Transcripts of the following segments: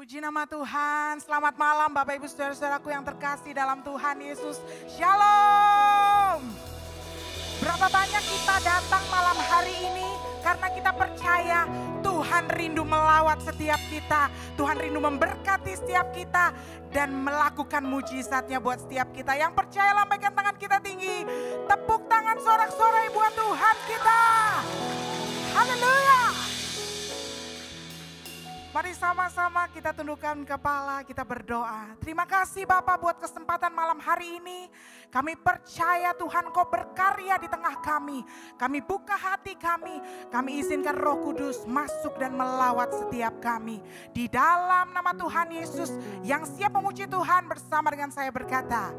Puji nama Tuhan, selamat malam Bapak Ibu Saudara-saudaraku yang terkasih dalam Tuhan Yesus. Shalom. Berapa banyak kita datang malam hari ini karena kita percaya Tuhan rindu melawat setiap kita. Tuhan rindu memberkati setiap kita dan melakukan mujizatnya buat setiap kita. Yang percaya lambaikan tangan kita tinggi. Tepuk tangan sorak-sorai buat Tuhan kita. Haleluya. Mari sama-sama kita tundukkan kepala, kita berdoa. Terima kasih Bapak buat kesempatan malam hari ini. Kami percaya Tuhan Kau berkarya di tengah kami. Kami buka hati kami izinkan Roh Kudus masuk dan melawat setiap kami. Di dalam nama Tuhan Yesus yang siap memuji Tuhan bersama dengan saya berkata,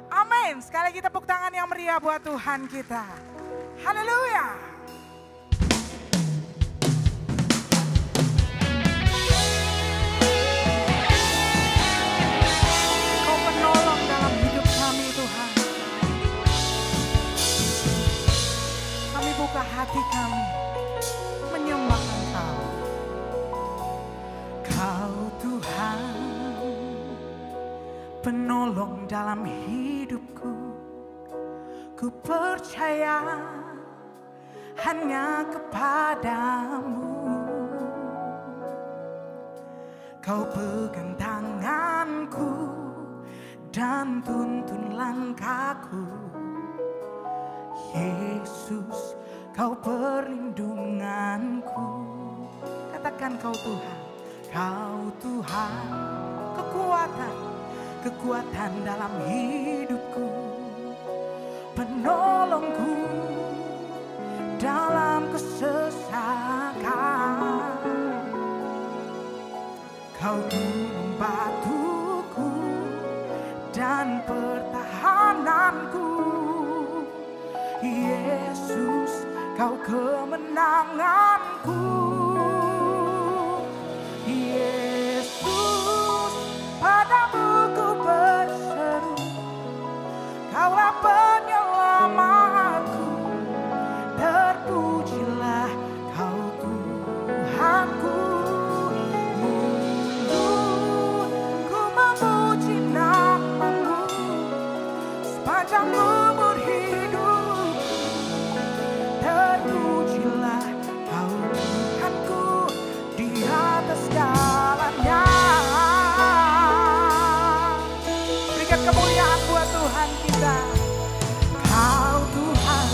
amin. Sekali lagi tepuk tangan yang meriah buat Tuhan kita. Haleluya. Buka hati kami menyembah Engkau. Kau Tuhan penolong dalam hidupku. Ku percaya hanya kepadamu. Kau pegang tanganku dan tuntun langkahku. Yesus, Kau perlindunganku. Katakan Kau Tuhan. Kau Tuhan, kekuatan dalam hidupku. Penolongku dalam kesesakan. Kau gunung batuku dan pertahananku. Yesus, Kau kemenanganku. Yesus, padamu ku berseru. Kaulah penyelamatku. Terpujilah Kau Tuhanku. Mundur ku memuji nama-Mu sepanjang umur hidup. Terpujilah Kau Tuhanku di atas segalanya. Berikan kemuliaan buat Tuhan kita. Kau Tuhan,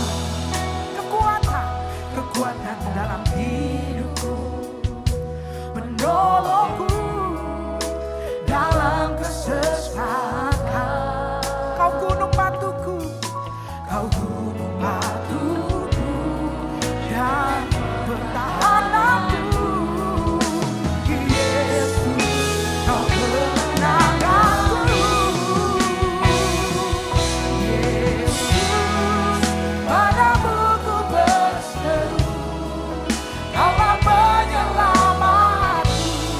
kekuatan dalam hidupku. Menolongku dalam kesesakan. Kau gunung batuku, Kau gunung batuku dan pertahananku. Yesus, Kau kemenanganku. Yesus, padamu ku berseru. Kaulah penyelamatku.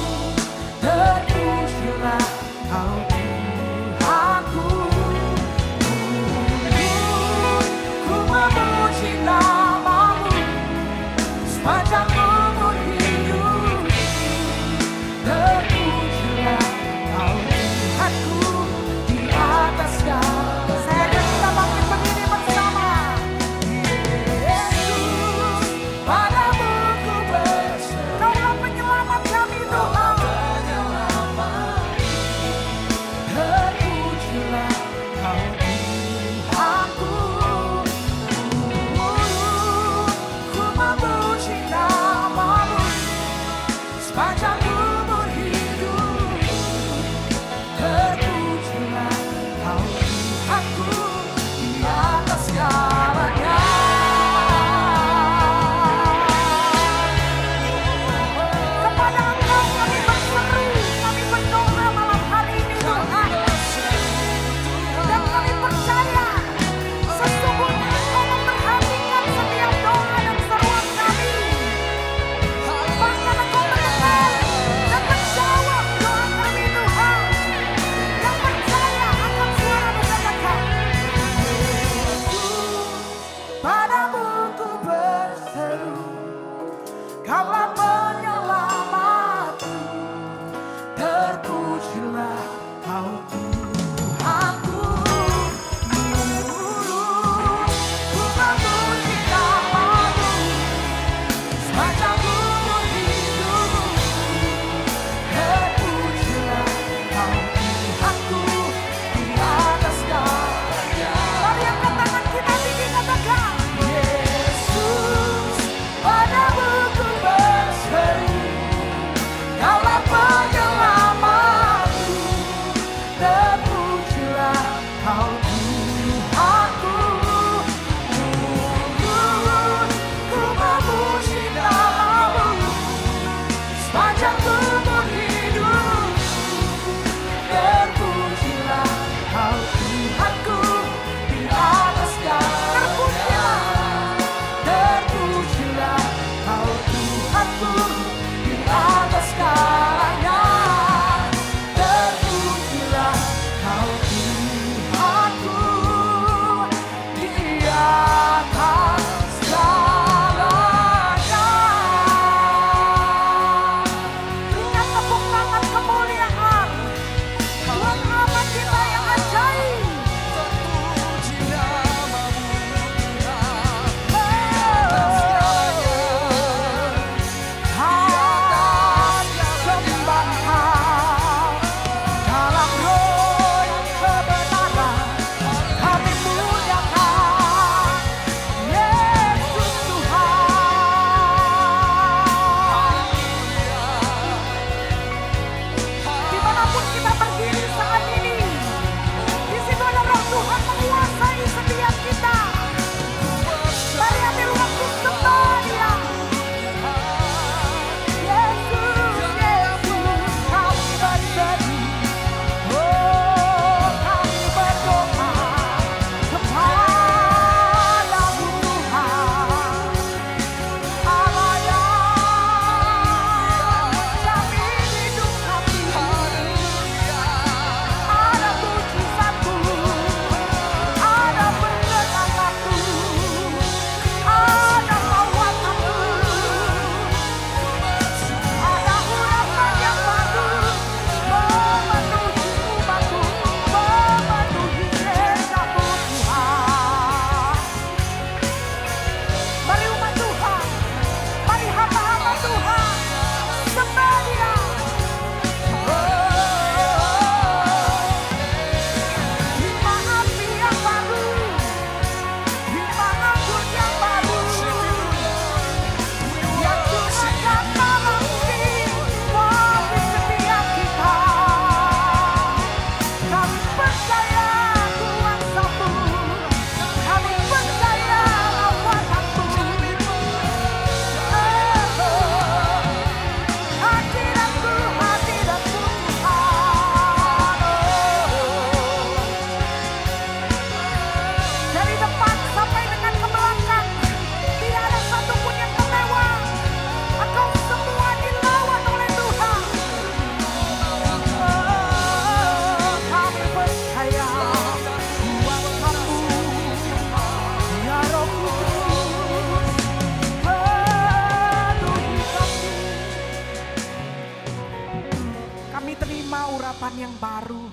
yang baru.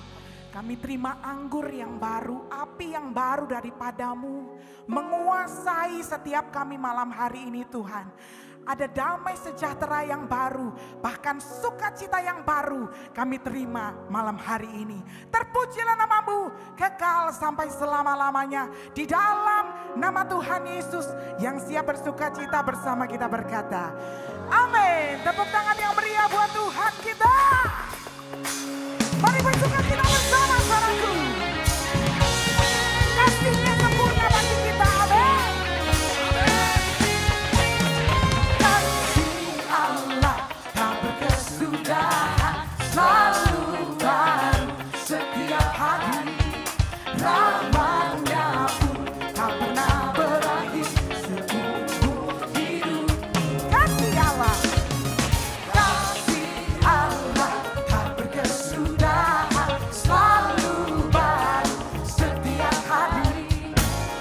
Kami terima anggur yang baru, api yang baru daripadamu, menguasai setiap kami malam hari ini Tuhan. Ada damai sejahtera yang baru, bahkan sukacita yang baru kami terima malam hari ini. Terpujilah namamu, kekal sampai selama-lamanya. Di dalam nama Tuhan Yesus yang siap bersukacita bersama kita berkata, amin. Tepuk tangan yang meriah buat Tuhan kita. Mari bersukacita bersama saudaraku. Kasihnya sempurna bagi kita, amin. Selalu baru setiap hari, ramanya pun tak pernah berakhir seumur hidup. Kasih Allah, kasih Allah tak berkesudahan, selalu baru setiap hari,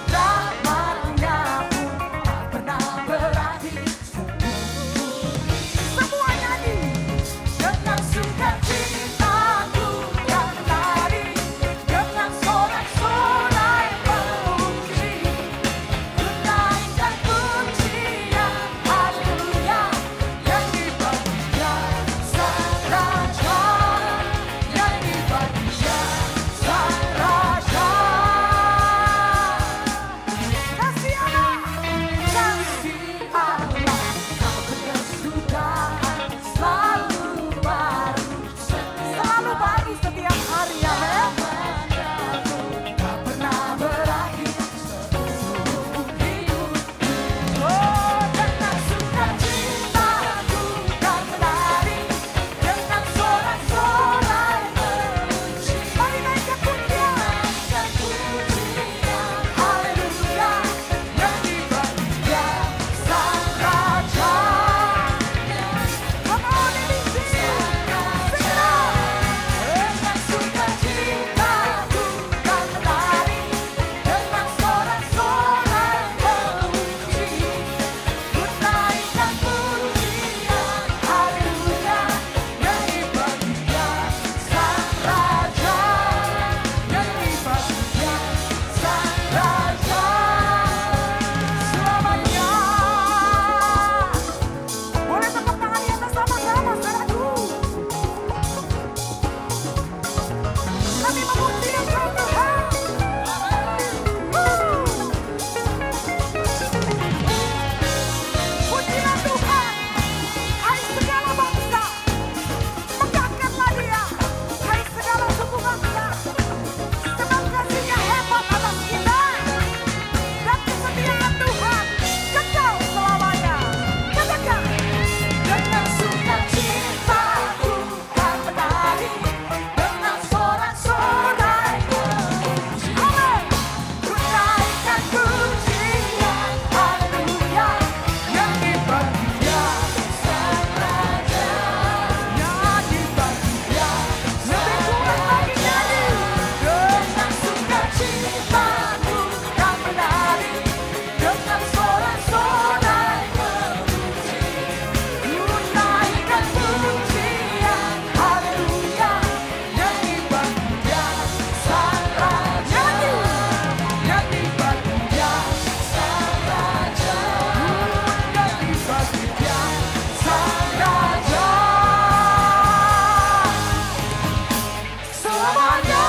ramanya pun tak pernah berakhir seumur hidup. semua nyanyi. Dengan sukacitaku yang menari, dengan sorak-sorai memuji, ku naikkan pujian haleluya yang dibagi Sang Raja, yang dibagi Sang Raja. Kasih Allah, Kasih Allah tak berkesudahan, selalu baru selalu baru setiap hari, amin. tak pernah berakhir seumur hidup. Oh, dengan sukacitaku kan menari, dengan sorak-sorai memuji, Mari naikkan pujian. naikkan pujian haleluya yang dibagi Sang Raja. Come on, Indonesia. Sing it out. Dengan sukacitaku kan menari, dengan sorak-sorai memuji, ku naikkan pujian haleluya yang dibagi Sang Raja, yang dibagi Sang Raja selamanya. Boleh tepuk tangan di atas sama-sama, saudaraku. Kami memuji Engkau Tuhan. Pujilah Tuhan, hai segala bangsa. Megahkanlah Dia, hai segala suku bangsa. Sebab kasih-Nya hebat atas kita. Dan kesetiaan Tuhan kekal selamanya. Katakan. Dengan sukacitaku kan menari, dengan sorak-sorai memuji, Amin. ku naikkan pujian haleluya yang dibagi Sang Raja, yang dibagi Lebih kuat lagi nyanyi. dengan sukacitaku kan menari, dengan sorak-sorai memuji, ku naikkan pujian haleluya yang dibagi Sang Raja, yang dibagi Sang Raja, yang dibagi Sang Raja selamanya.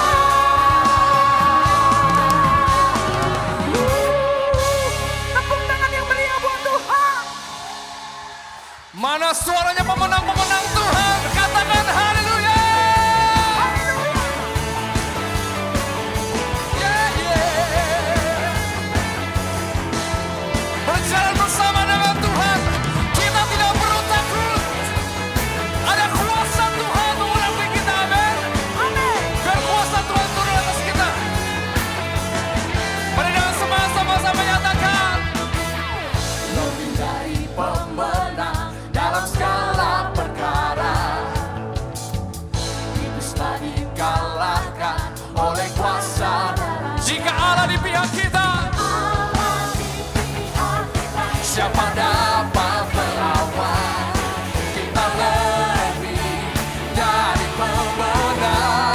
Tepuk tangan yang meriah buat Tuhan. Mana suaranya pemenang-pemenang Tuhan? Katakan haleluya. Yeah, yeah. Berjalan bersama dengan Tuhan, kita tidak perlu takut. Ada kuasa Tuhan mengurapi kita, amin. Amin. Biar kuasa Tuhan turun atas kita. Mari dengan sama-sama nyatakan. Lebih dari pemenang dalam segala perkara, iblis telah dikalahkan oleh kuasa darah. Jika Allah di pihak kita, Allah di pihak kita, siapa dapat melawan? kita lebih dari pemenang.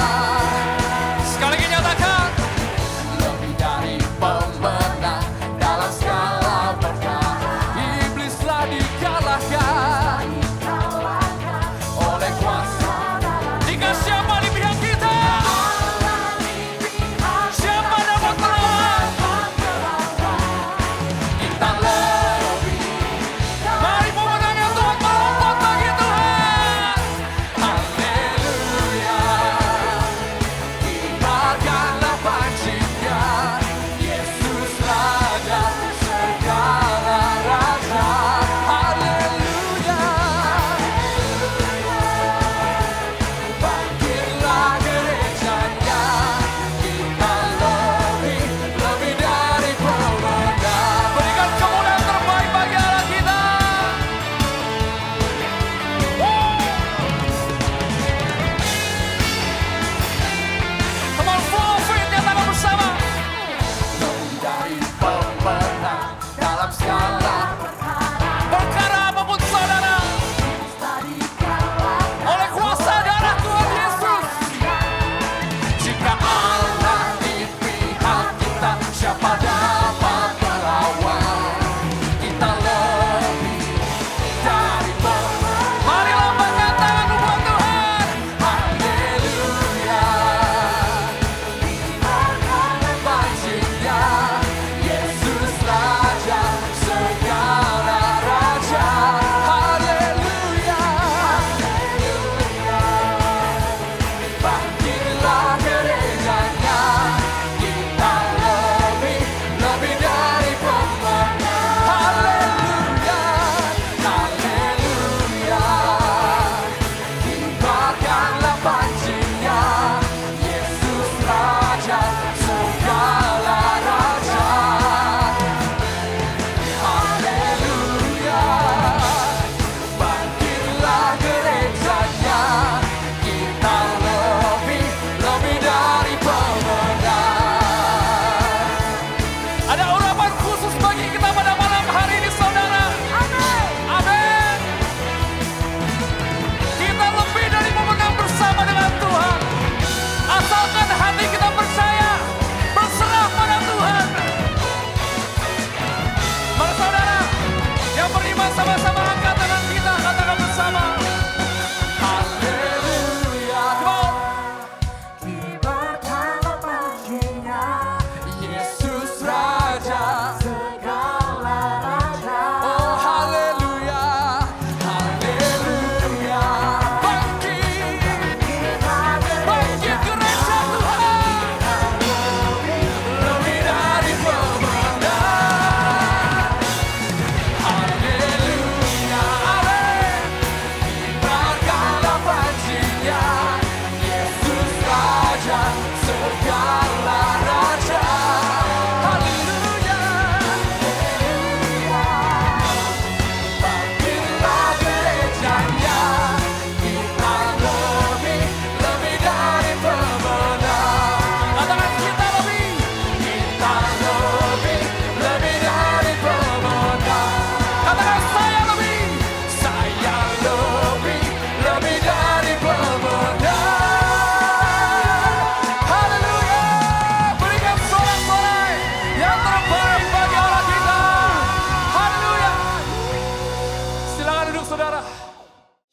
saudara.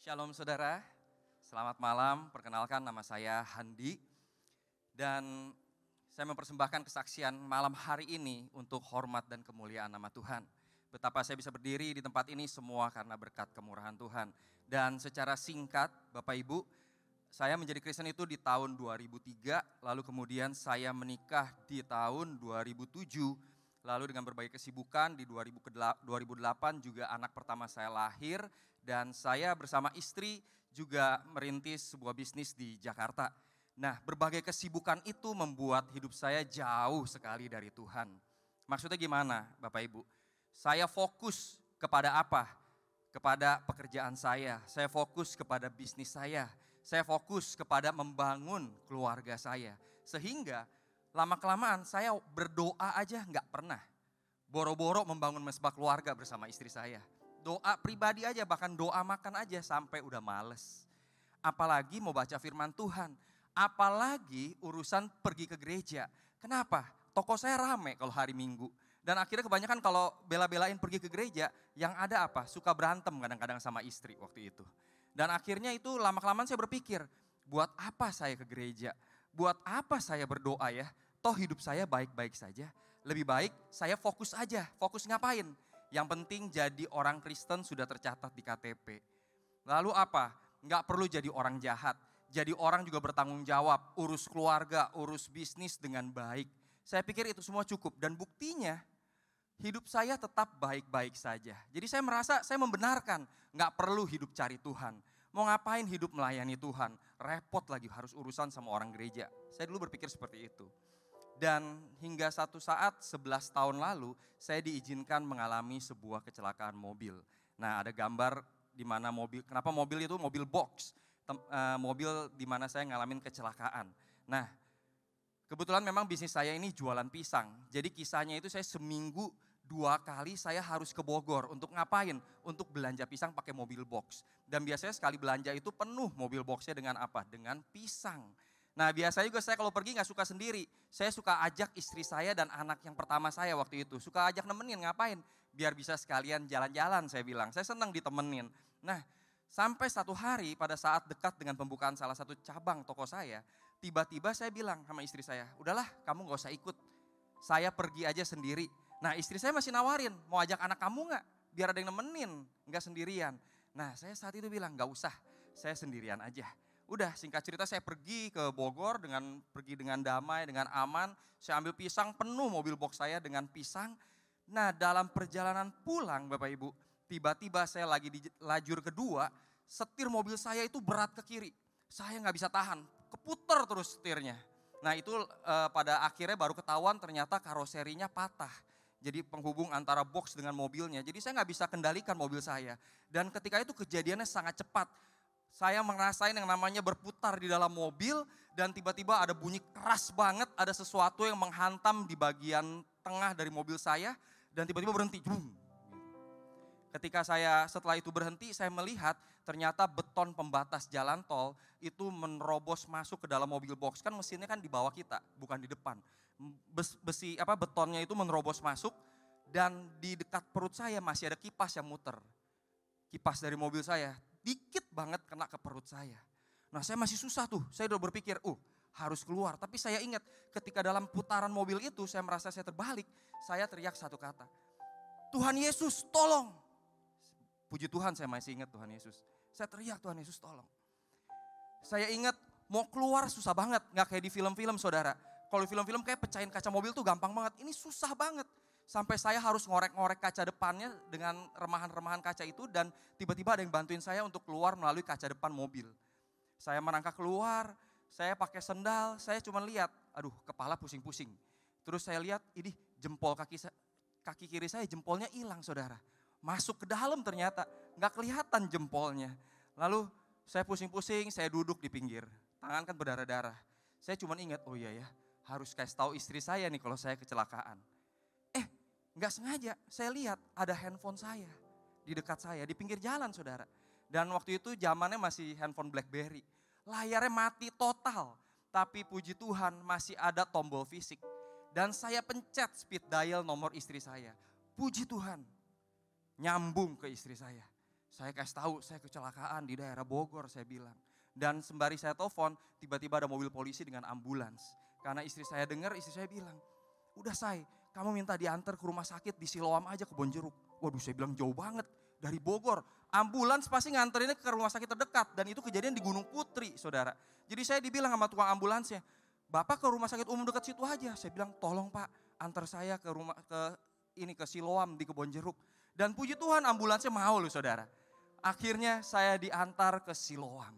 Shalom saudara, selamat malam. Perkenalkan nama saya Handi. Dan saya mempersembahkan kesaksian malam hari ini untuk hormat dan kemuliaan nama Tuhan. Betapa saya bisa berdiri di tempat ini semua karena berkat kemurahan Tuhan. Dan secara singkat Bapak Ibu, saya menjadi Kristen itu di tahun 2003, lalu kemudian saya menikah di tahun 2007. Lalu dengan berbagai kesibukan di 2008 juga anak pertama saya lahir. Dan saya bersama istri juga merintis sebuah bisnis di Jakarta. Nah, berbagai kesibukan itu membuat hidup saya jauh sekali dari Tuhan. Maksudnya gimana Bapak Ibu? Saya fokus kepada apa? Kepada pekerjaan saya fokus kepada bisnis saya fokus kepada membangun keluarga saya. Sehingga lama-kelamaan saya berdoa aja nggak pernah. Boro-boro membangun mesbah keluarga bersama istri saya. Doa pribadi aja, bahkan doa makan aja sampai udah males. Apalagi mau baca firman Tuhan. Apalagi urusan pergi ke gereja. Kenapa? Toko saya rame kalau hari Minggu. Dan akhirnya kebanyakan kalau bela-belain pergi ke gereja, yang ada apa? Suka berantem kadang-kadang sama istri waktu itu. Dan akhirnya itu lama-kelamaan saya berpikir, buat apa saya ke gereja? Buat apa saya berdoa ya? Toh hidup saya baik-baik saja. Lebih baik saya fokus aja. Fokus ngapain? Yang penting jadi orang Kristen sudah tercatat di KTP. Lalu apa? Nggak perlu jadi orang jahat. Jadi orang juga bertanggung jawab. Urus keluarga, urus bisnis dengan baik. Saya pikir itu semua cukup. Dan buktinya hidup saya tetap baik-baik saja. Jadi saya merasa saya membenarkan. Nggak perlu hidup cari Tuhan. Mau ngapain hidup melayani Tuhan? Repot lagi harus urusan sama orang gereja. Saya dulu berpikir seperti itu. Dan hingga satu saat 11 tahun lalu saya diizinkan mengalami sebuah kecelakaan mobil. Nah, ada gambar di mana mobil, kenapa mobil itu mobil box, mobil di mana saya ngalamin kecelakaan. Nah, kebetulan memang bisnis saya ini jualan pisang. Jadi kisahnya itu saya seminggu 2 kali saya harus ke Bogor untuk ngapain? Untuk belanja pisang pakai mobil box. Dan biasanya sekali belanja itu penuh mobil boxnya dengan apa? Dengan pisang. Nah, biasanya juga saya kalau pergi gak suka sendiri. Saya suka ajak istri saya dan anak yang pertama saya waktu itu. Suka ajak nemenin, ngapain? Biar bisa sekalian jalan-jalan saya bilang. Saya senang ditemenin. Nah, sampai satu hari pada saat dekat dengan pembukaan salah satu cabang toko saya. Tiba-tiba saya bilang sama istri saya, udahlah kamu gak usah ikut. Saya pergi aja sendiri. Nah, istri saya masih nawarin, mau ajak anak kamu gak? Biar ada yang nemenin, gak sendirian. Nah, saya saat itu bilang gak usah, saya sendirian aja. Udah singkat cerita saya pergi ke Bogor pergi dengan damai, dengan aman. Saya ambil pisang, penuh mobil box saya dengan pisang. Nah, dalam perjalanan pulang Bapak Ibu, tiba-tiba saya lagi di lajur kedua, setir mobil saya itu berat ke kiri. Saya gak bisa tahan, keputar terus setirnya. Nah itu pada akhirnya baru ketahuan ternyata karoserinya patah. Jadi penghubung antara box dengan mobilnya. Jadi saya gak bisa kendalikan mobil saya. Dan ketika itu kejadiannya sangat cepat. Saya merasain yang namanya berputar di dalam mobil dan tiba-tiba ada bunyi keras banget, ada sesuatu yang menghantam di bagian tengah dari mobil saya dan tiba-tiba berhenti. Ketika saya setelah itu berhenti, saya melihat ternyata beton pembatas jalan tol itu menerobos masuk ke dalam mobil box. Kan mesinnya kan di bawah kita, bukan di depan. Betonnya itu menerobos masuk dan di dekat perut saya masih ada kipas yang muter. Kipas dari mobil saya. Dikit banget kena ke perut saya. Nah saya masih susah tuh, saya udah berpikir harus keluar. Tapi saya ingat ketika dalam putaran mobil itu saya merasa saya terbalik. Saya teriak satu kata, Tuhan Yesus tolong. Puji Tuhan saya masih ingat Tuhan Yesus. Saya teriak Tuhan Yesus tolong. Saya ingat mau keluar susah banget, gak kayak di film-film saudara. Kalau di film-film kayak pecahin kaca mobil tuh gampang banget, ini susah banget. Sampai saya harus ngorek-ngorek kaca depannya dengan remahan-remahan kaca itu dan tiba-tiba ada yang bantuin saya untuk keluar melalui kaca depan mobil. Saya merangkak keluar, saya pakai sendal, saya cuma lihat, kepala pusing-pusing. Terus saya lihat, ini jempol kaki kiri saya jempolnya hilang saudara. Masuk ke dalam ternyata, gak kelihatan jempolnya. Lalu saya pusing-pusing, saya duduk di pinggir, tangan kan berdarah-darah. Saya cuma ingat, harus kasih tahu istri saya nih kalau saya kecelakaan. Nggak sengaja saya lihat ada handphone saya di dekat saya, di pinggir jalan saudara. Dan waktu itu zamannya masih handphone BlackBerry. Layarnya mati total, tapi puji Tuhan masih ada tombol fisik. Dan saya pencet speed dial nomor istri saya. Puji Tuhan, nyambung ke istri saya. Saya kasih tahu, saya kecelakaan di daerah Bogor, saya bilang. Dan sembari saya telepon, tiba-tiba ada mobil polisi dengan ambulans. Karena istri saya dengar, istri saya bilang, udah Say, kamu minta diantar ke rumah sakit di Siloam aja ke Bonjeruk. Waduh, saya bilang jauh banget dari Bogor. Ambulans pasti nganterinnya ke rumah sakit terdekat. Dan itu kejadian di Gunung Putri, saudara. Jadi saya dibilang sama tukang ambulansnya, Bapak ke rumah sakit umum dekat situ aja. Saya bilang, tolong Pak, antar saya ke ke Siloam di Kebonjeruk. Dan puji Tuhan ambulansnya mau loh saudara. Akhirnya saya diantar ke Siloam.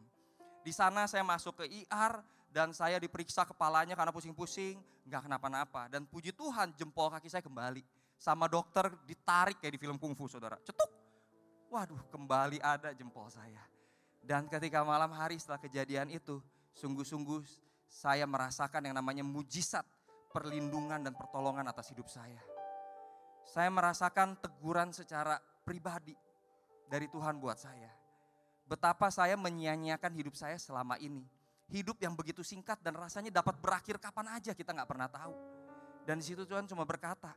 Di sana saya masuk ke IR dan saya diperiksa kepalanya karena pusing-pusing, nggak kenapa-napa. Dan puji Tuhan jempol kaki saya kembali. Sama dokter ditarik kayak di film kungfu saudara. Cetuk. Waduh, kembali ada jempol saya. Dan ketika malam hari setelah kejadian itu, sungguh-sungguh saya merasakan yang namanya mujizat perlindungan dan pertolongan atas hidup saya. Saya merasakan teguran secara pribadi dari Tuhan buat saya. Betapa saya menyia-nyiakan hidup saya selama ini. Hidup yang begitu singkat dan rasanya dapat berakhir kapan aja kita gak pernah tahu. Dan di situ Tuhan cuma berkata,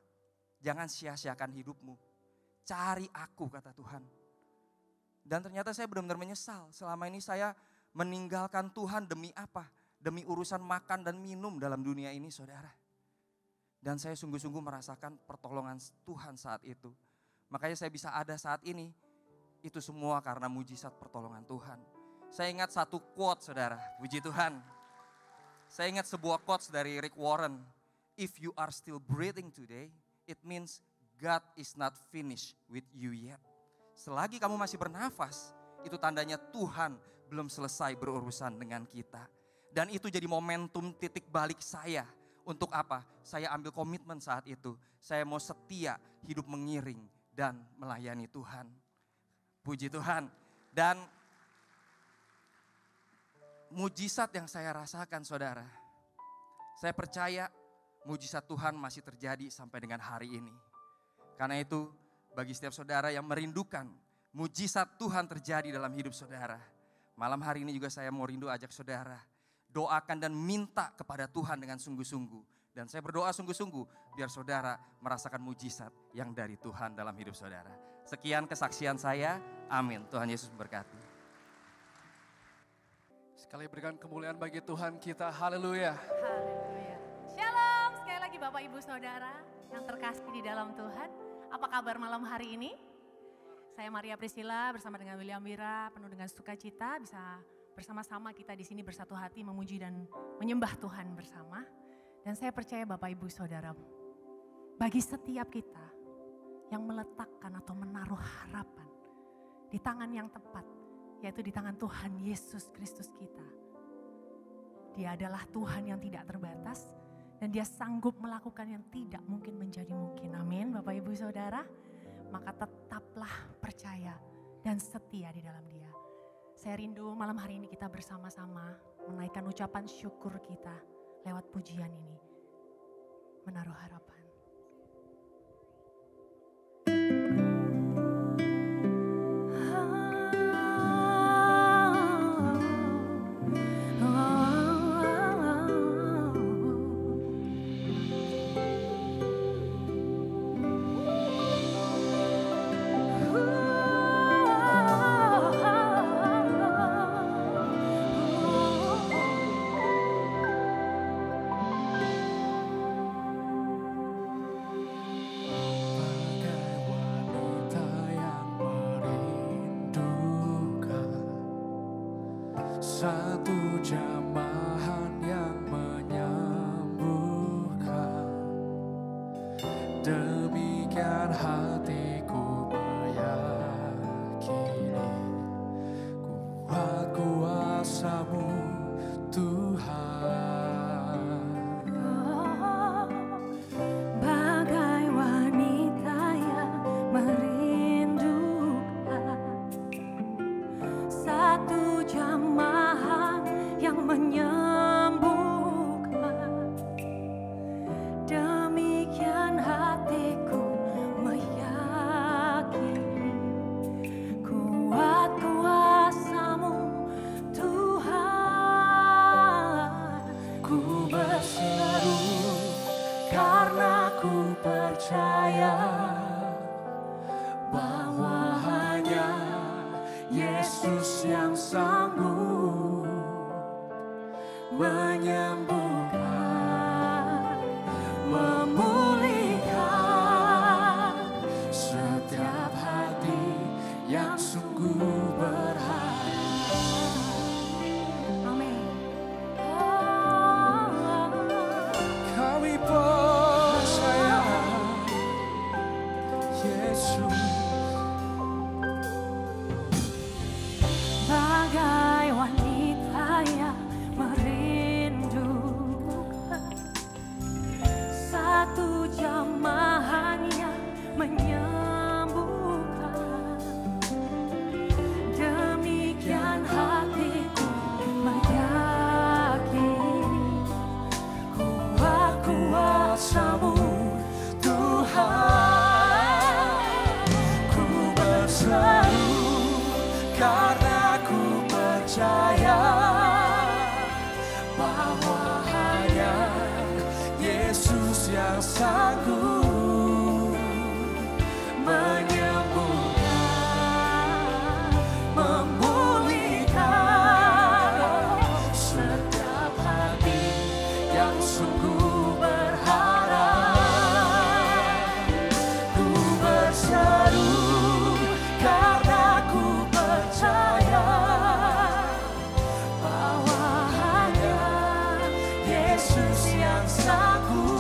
jangan sia-siakan hidupmu. Cari aku kata Tuhan. Dan ternyata saya benar-benar menyesal. Selama ini saya meninggalkan Tuhan demi apa? Demi urusan makan dan minum dalam dunia ini saudara. Dan saya sungguh-sungguh merasakan pertolongan Tuhan saat itu. Makanya saya bisa ada saat ini. Itu semua karena mujizat pertolongan Tuhan. Saya ingat satu quote saudara, puji Tuhan. Saya ingat sebuah quote dari Rick Warren. If you are still breathing today, it means God is not finished with you yet. Selagi kamu masih bernafas, itu tandanya Tuhan belum selesai berurusan dengan kita. Dan itu jadi momentum titik balik saya. Untuk apa? Saya ambil komitmen saat itu. Saya mau setia hidup mengiring dan melayani Tuhan. Puji Tuhan. Dan mujizat yang saya rasakan saudara. Saya percaya mujizat Tuhan masih terjadi sampai dengan hari ini. Karena itu bagi setiap saudara yang merindukan mujizat Tuhan terjadi dalam hidup saudara. Malam hari ini juga saya mau rindu ajak saudara. Doakan dan minta kepada Tuhan dengan sungguh-sungguh. Dan saya berdoa sungguh-sungguh biar saudara merasakan mujizat yang dari Tuhan dalam hidup saudara. Sekian kesaksian saya, amin. Tuhan Yesus memberkati. Sekali berikan kemuliaan bagi Tuhan kita, haleluya. Haleluya. Shalom, sekali lagi Bapak Ibu Saudara yang terkasih di dalam Tuhan. Apa kabar malam hari ini? Saya Maria Priscilla bersama dengan William Wira, penuh dengan sukacita bisa bersama-sama kita di sini bersatu hati memuji dan menyembah Tuhan bersama. Dan saya percaya Bapak Ibu Saudara, bagi setiap kita yang meletakkan atau menaruh harapan di tangan yang tepat, yaitu di tangan Tuhan Yesus Kristus kita. Dia adalah Tuhan yang tidak terbatas dan Dia sanggup melakukan yang tidak mungkin menjadi mungkin. Amin Bapak Ibu Saudara. Maka tetaplah percaya dan setia di dalam Dia. Saya rindu malam hari ini kita bersama-sama menaikkan ucapan syukur kita lewat pujian ini. Menaruh harapan. Satu jamahan yang menyembuhkan. Demikian hatiku meyakini kuat kuasa-Mu Tuhan. Bagai wanita yang merindukan satu jamahan yang menyembuhkan. yang sanggup menyembuhkan, memulihkan setiap hati yang sungguh berharap. Amin. Kami percaya Yesus. Bagai wanita yang merindukan satu jamahan yang menyembuhkan, demikian hatiku meyakini kuat kuasa-Mu Tuhan. Ku berseru karena ku percaya bahwa hanya Yesus yang sanggup menyembuhkan, memulihkan setiap hati yang sungguh berharap. Ku berseru karena ku percaya bahwa hanya Yesus yang sanggup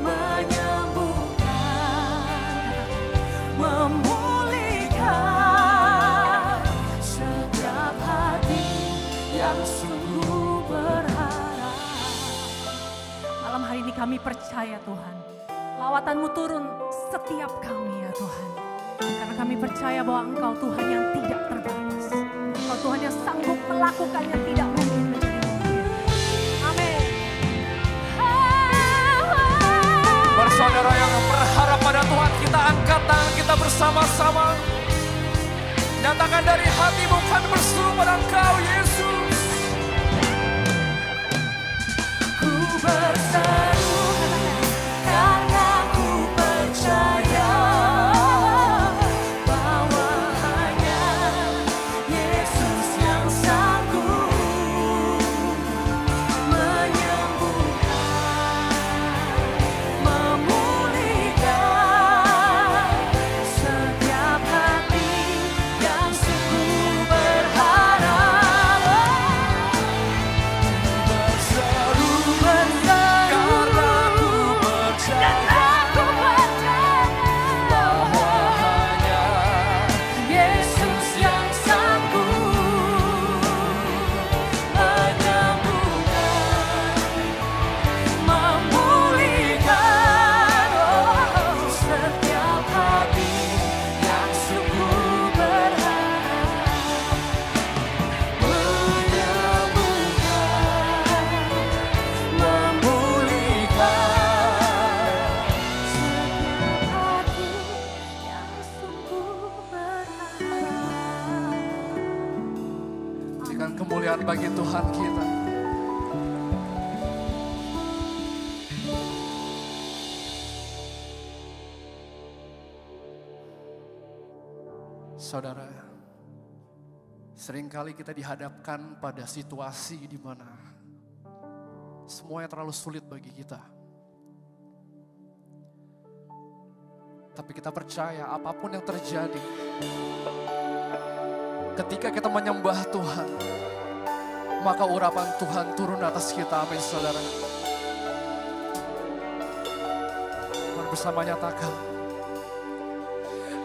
menyembuhkan, memulihkan setiap hati yang sungguh berharap. Malam hari ini kami percaya Tuhan, lawatan-Mu turun setiap kami ya Tuhan. Karena kami percaya bahwa Engkau Tuhan yang tidak terbatas. Engkau Tuhan yang sanggup melakukan yang tidak mungkin menjadi mungkin. Amin. Bersaudara yang berharap pada Tuhan, kita angkat tangan kita bersama-sama. Nyatakan dari hati, bukan berseru pada Engkau Yesus. Ku berseru karena ku percaya bahwa hanya Yesus yang sanggup menyembuhkan, memulihkan setiap hati yang sungguh berharap. Berseru karena ku percaya bahwa hanya Yesus yang sanggup menyembuhkan, memulihkan setiap hati yang sungguh berharap. Menyembuhkan, memulihkan setiap hati yang sungguh berharap. Berikan kemuliaan bagi Tuhan kita. Saudara, seringkali kita dihadapkan pada situasi di mana semuanya terlalu sulit bagi kita. Tapi kita percaya apapun yang terjadi, ketika kita menyembah Tuhan, maka urapan Tuhan turun atas kita. Amin, saudara. Mari bersama nyatakan.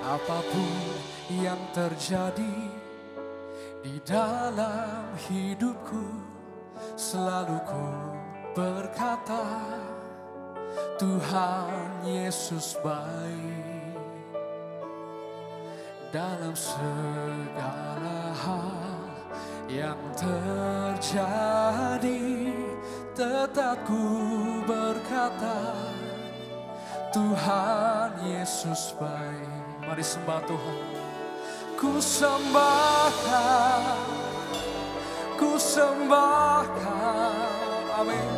Apapun yang terjadi di dalam hidupku, selalu ku berkata, Tuhan Yesus baik. Dalam segala hal yang terjadi, tetap ku berkata, Tuhan Yesus baik. Mari sembah Tuhan. Ku sembahkan, amin.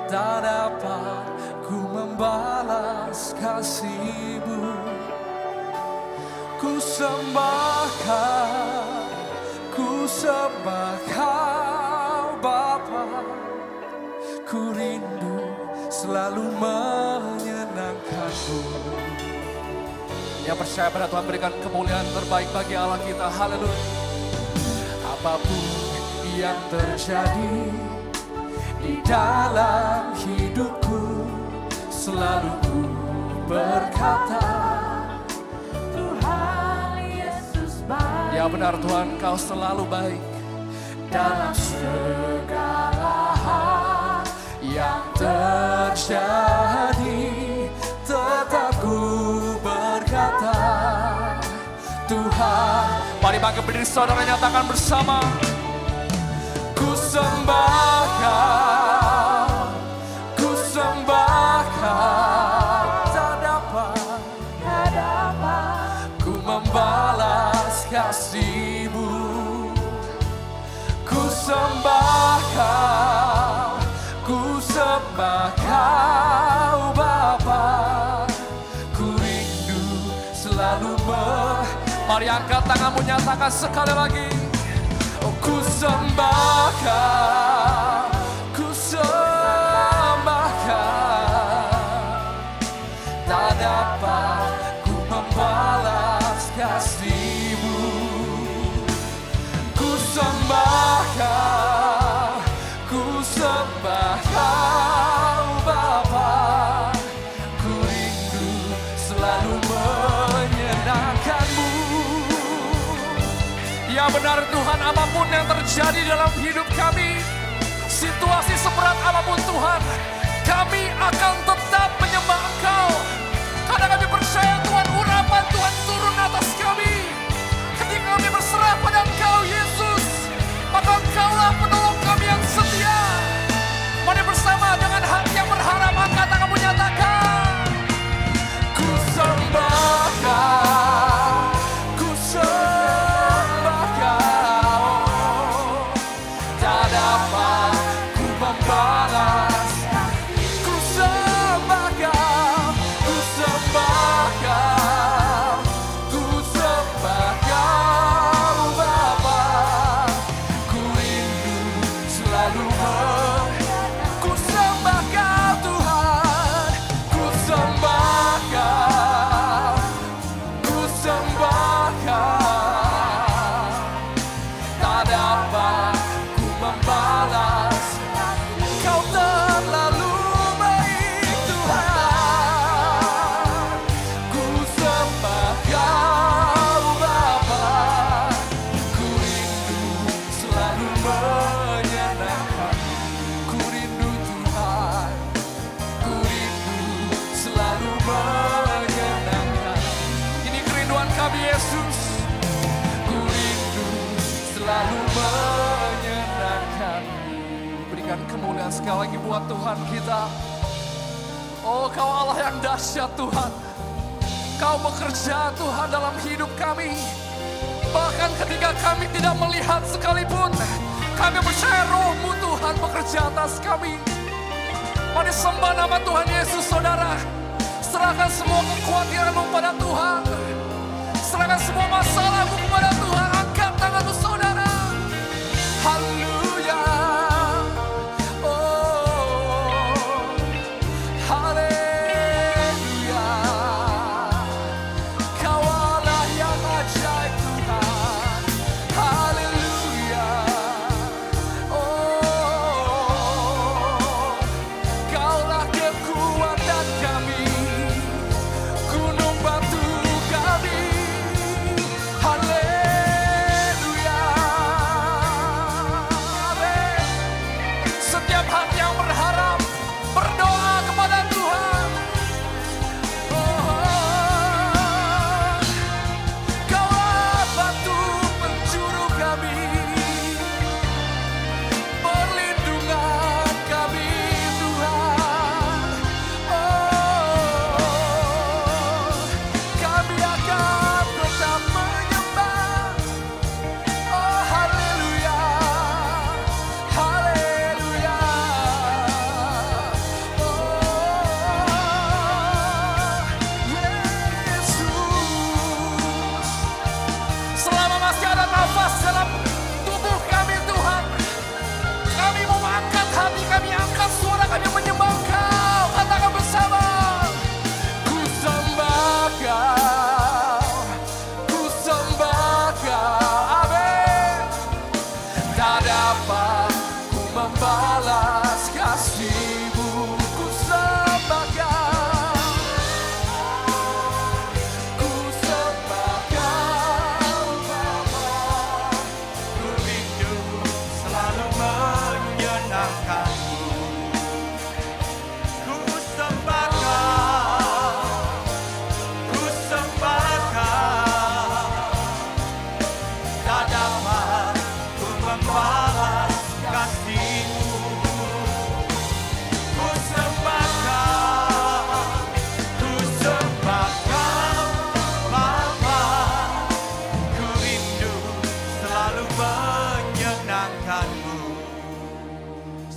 Tak dapat ku membalas kasih-Mu. Ku sembah Kau Bapa. Ku rindu selalu menyenangkan-Mu. Yang percaya pada Tuhan, berikan kemuliaan terbaik bagi Allah kita. Haleluya. Apapun yang terjadi di dalam hidupku, selalu ku berkata, Tuhan Yesus baik. Ya benar Tuhan, Kau selalu baik. Dalam segala hal yang terjadi, tetap ku berkata, Tuhan. Mari bangkit berdiri saudara, nyatakan bersama. Ku sembah Kau, ku sembah Kau. Tak dapat ku membalas kasih-Mu. Ku sembah Kau, ku sembah Kau Bapa. Ku rindu selalu Mari angkat tanganmu, nyatakan sekali lagi. Oh, ku sembah Kau, ku sembah Kau. Tak dapat ku membalas kasih-Mu. Ku sembah Kau, ku sembah Kau Bapa. Ku rindu selalu menyenangkan-Mu. Ya benar Tuhan, apapun yang terjadi dalam hidup kami, situasi seberat apapun Tuhan, kami akan tetap menyembah Engkau. Karena kami percaya Tuhan, urapan Tuhan turun atas kami. Ketika kami berserah pada Engkau Yesus, maka Engkaulah penolong kami yang setia. Mari bersama dengan hati yang berharap, angkat tanganmu, nyatakan. Ku sembah Kau, ku sembah Kau. Tak dapat ku membalas. Ku sembah Kau, ku sembah Kau. Ku sembah Kau Bapa. Ku rindu selalu ku sembah Kau Tuhan. Ku sembah Kau, ku sembah Kau. Tak dapat ku membalas. Kau terlalu baik Tuhan. Ku sembah Kau Bapa. Ku rindu selalu menyenangkan. Ku rindu Tuhan, ku rindu selalu menyenangkan. Ini kerinduan kami Yesus. Ku rindu selalu menyenangkan. Berikan kemuliaan sekali lagi buat Tuhan kita. Oh, Kau Allah yang dahsyat Tuhan. Kau bekerja Tuhan dalam hidup kami. Bahkan ketika kami tidak melihat sekalipun, kami percaya Roh-Mu Tuhan bekerja atas kami. Mari sembah nama Tuhan Yesus saudara. Serahkan semua kekhawatiranmu pada Tuhan. Serahkan semua masalahmu kepada Tuhan. Angkat tanganmu saudara. Haleluya. Oh, haleluya. Kau Allah yang ajaib Tuhan. Haleluya. Oh, Kaulah kekuatan kami. Gunung batu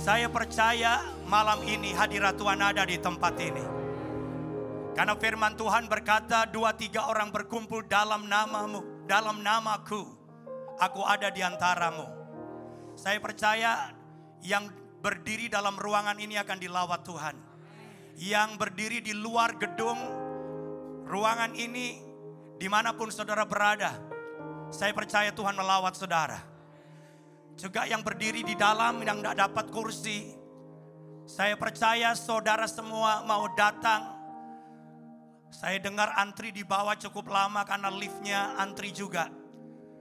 Saya percaya malam ini hadirat Tuhan ada di tempat ini. Karena firman Tuhan berkata, 2-3 orang berkumpul dalam namamu, dalam namaku, aku ada di antaramu. Saya percaya yang berdiri dalam ruangan ini akan dilawat Tuhan. Yang berdiri di luar gedung ruangan ini, dimanapun saudara berada, saya percaya Tuhan melawat saudara. Juga yang berdiri di dalam yang tidak dapat kursi, saya percaya saudara semua mau datang. Saya dengar antri di bawah cukup lama karena liftnya antri juga.